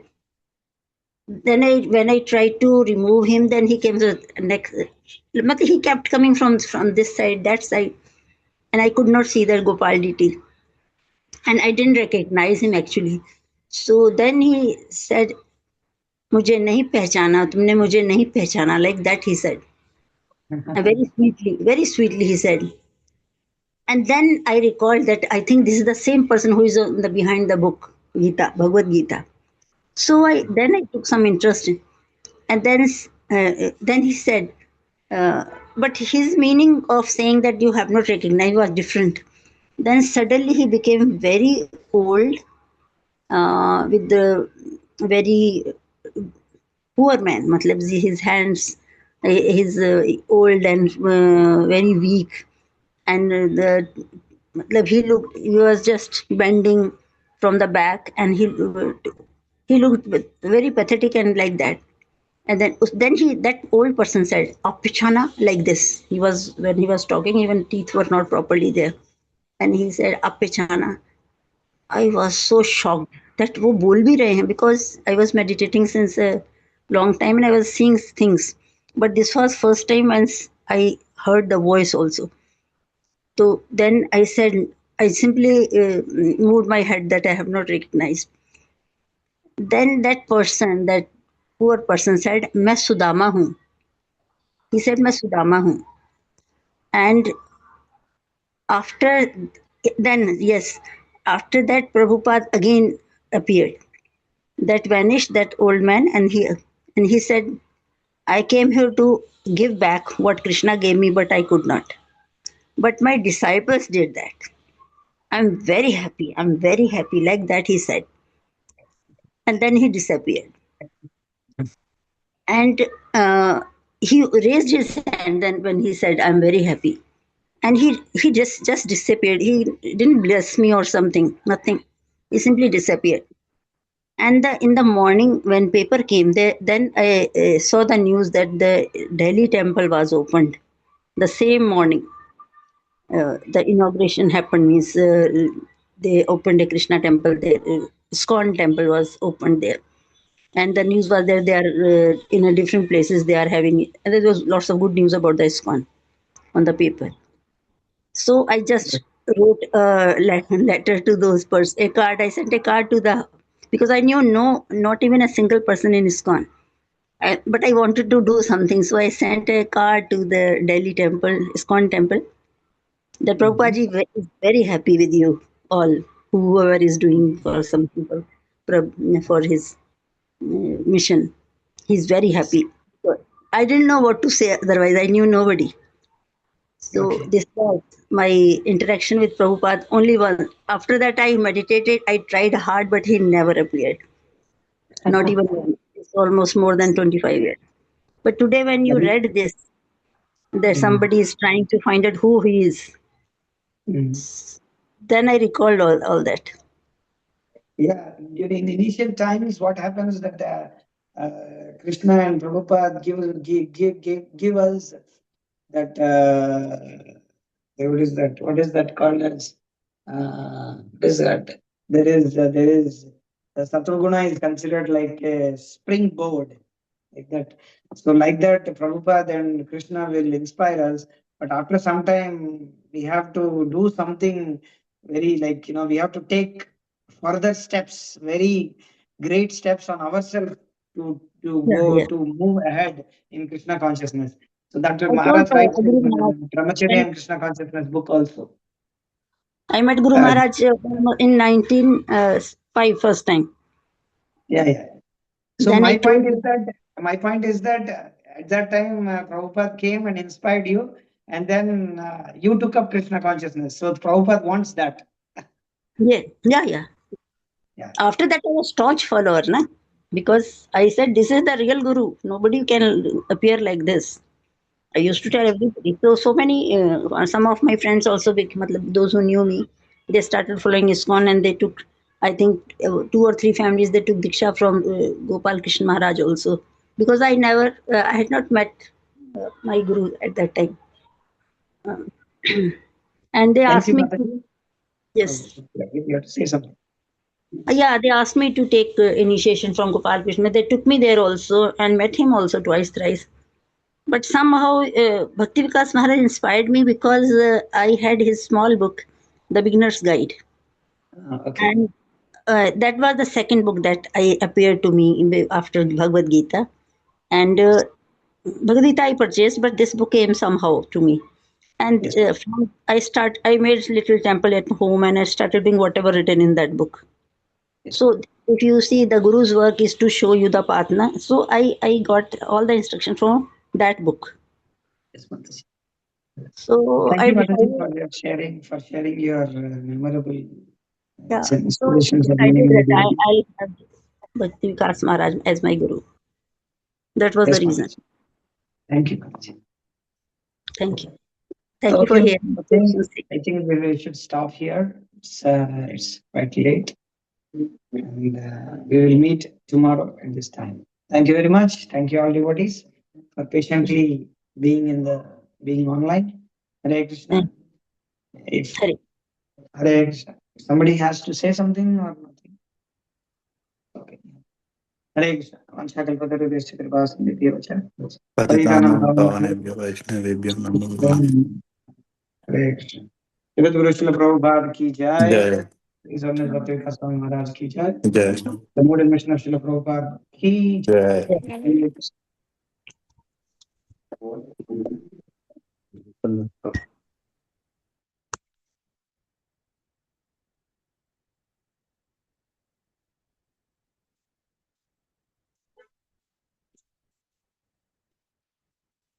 [SPEAKER 7] then when I tried to remove him, then he came to the next. He kept coming from this side, that side, and I could not see the Gopal deity, and I didn't recognize him actually. So then he said, मुझे नहीं पहचाना तुमने मुझे नहीं पहचाना, like that he said. And very sweetly he said. And then I recalled that I think this is the same person who is on the behind the book Gita, Bhagavad Gita. So I took some interest in, and then he said, uh, but his meaning of saying that you have not recognized was different. Then suddenly he became very old, with the very poor man. Matlab, his hands, his old and very weak, and he was just bending from the back, and he looked very pathetic and like that. And then that old person said, "Apichana," like this. He was when he was talking, even teeth were not properly there, and he said, "Apichana." I was so shocked that वो बोल भी रहे हैं, because I was meditating since a long time and I was seeing things, but this was first time when I heard the voice also. So then I said, I simply moved my head that I have not recognized. Then that poor person said, मैं सुदामा हूँ. He said, मैं सुदामा हूँ. And after yes, after that Prabhupada again appeared. That vanished, that old man, and he said, I came here to give back what Krishna gave me, but I could not. But my disciples did that. I'm very happy. I'm very happy. Like that, he said. And then he disappeared. And he raised his hand then when he said, I'm very happy. And he just disappeared. He didn't bless me or something, nothing. He simply disappeared. And in the morning when paper came, then I saw the news that the Delhi temple was opened. The same morning, the inauguration happened. Means they opened a Krishna temple there. ISKCON temple was opened there, and the news was there. They are in a different places. They are having, and there was lots of good news about the ISKCON on the paper. So I just wrote a letter to those persons. A card. I sent a card to because I knew not even a single person in ISKCON. But I wanted to do something, so I sent a card to the Delhi temple, ISKCON temple. The Prabhupada ji is very happy with you all, whoever is doing for some people, for his mission. He's very happy. So I didn't know what to say otherwise. I knew nobody. So this was my interaction with Prabhupada. Only one. After that, I meditated. I tried hard, but he never appeared. Not even one. It's almost more than 25 years. But today, when you read this, that somebody is trying to find out who he is, then I recalled all that.
[SPEAKER 1] Yeah, during the initial times, what happens that Krishna and Prabhupada give us that what is that? What is that called as? What is that? There is the Sattva is considered like a springboard, like that. So like that, Prabhupada and Krishna will inspire us, but after some time we have to do something very we have to take further steps, very great steps on ourselves to
[SPEAKER 7] Yeah,
[SPEAKER 1] go
[SPEAKER 7] yeah.
[SPEAKER 1] to move ahead in Krishna consciousness. So Dr.
[SPEAKER 6] I told
[SPEAKER 1] Maharaj writes
[SPEAKER 6] Guru
[SPEAKER 1] in
[SPEAKER 6] Maharaj,
[SPEAKER 1] Brahmacharya
[SPEAKER 6] when
[SPEAKER 1] and Krishna Consciousness book also.
[SPEAKER 7] I met Guru
[SPEAKER 1] Uh,
[SPEAKER 7] Maharaj in 1905 first time.
[SPEAKER 1] yeah. So
[SPEAKER 7] Then I
[SPEAKER 1] my
[SPEAKER 7] told
[SPEAKER 1] point is that at that time Prabhupada came and inspired you, and then you took up Krishna consciousness. So Prabhupada wants that.
[SPEAKER 7] yeah.
[SPEAKER 1] Yeah.
[SPEAKER 7] After that, I was staunch follower, na? Because I said this is the real Guru. Nobody can appear like this. I used to tell everybody. So many, some of my friends also, those who knew me, they started following ISKCON and they took, I think, 2 or 3 families, they took Diksha from Gopal Krishna Maharaj also. Because I had not met my Guru at that time. And they
[SPEAKER 1] Thank
[SPEAKER 7] asked
[SPEAKER 1] you,
[SPEAKER 7] me,
[SPEAKER 1] Mataji.
[SPEAKER 7] yes.
[SPEAKER 1] You have to say something.
[SPEAKER 7] Yeah, they asked me to take initiation from Gopal Krishna. They took me there also and met him also twice, thrice. But somehow Bhakti Vikas Maharaj inspired me because I had his small book, The Beginner's Guide.
[SPEAKER 1] Okay.
[SPEAKER 7] And that was the second book that I appeared to me after Bhagavad Gita. And Bhagavad Gita I purchased, but this book came somehow to me. And
[SPEAKER 1] Yes.
[SPEAKER 7] I made little temple at home and I started doing whatever written in that book.
[SPEAKER 1] Yes.
[SPEAKER 7] So if you see the Guru's work is to show you the path, na? So I got all the instruction from that book.
[SPEAKER 1] Yes, Mataji.
[SPEAKER 7] So
[SPEAKER 1] Thank
[SPEAKER 7] I
[SPEAKER 1] you, Mataji,
[SPEAKER 7] decided,
[SPEAKER 1] for sharing your memorable
[SPEAKER 7] yeah, so
[SPEAKER 1] inspirations of many,
[SPEAKER 7] decided
[SPEAKER 1] many
[SPEAKER 7] that
[SPEAKER 1] devotees.
[SPEAKER 7] I'll have Bhakti Vikas Maharaj as my Guru. That was the
[SPEAKER 1] Yes,
[SPEAKER 7] reason.
[SPEAKER 1] Mataji. Thank you, Mataji.
[SPEAKER 7] Thank you. Thank you for
[SPEAKER 1] Okay,
[SPEAKER 7] hearing.
[SPEAKER 1] I think we should stop here. It's quite late. And we will meet tomorrow at this time. Thank you very much. Thank you all devotees for patiently being online. Hare Krishna. If
[SPEAKER 7] Hare.
[SPEAKER 1] Hare Krishna. Somebody has to say something or nothing. Okay. Hare Krishna. Vanchakalpatarubhyascha kripasindhibhyo cha. Patitanam
[SPEAKER 8] पतितानां
[SPEAKER 1] pavanebhyo.
[SPEAKER 8] पावनेभ्यो वैष्णवेभ्यो नमो नमः।
[SPEAKER 1] Hare Krishna. Jagat Guru Srila Prabhupada ki jai.
[SPEAKER 8] जय
[SPEAKER 1] His Holiness Bhakti Vikas Swami Maharaj ki jai.
[SPEAKER 8] जय
[SPEAKER 1] The mood and mission of Srila Prabhupada ki
[SPEAKER 8] जय
[SPEAKER 1] jai.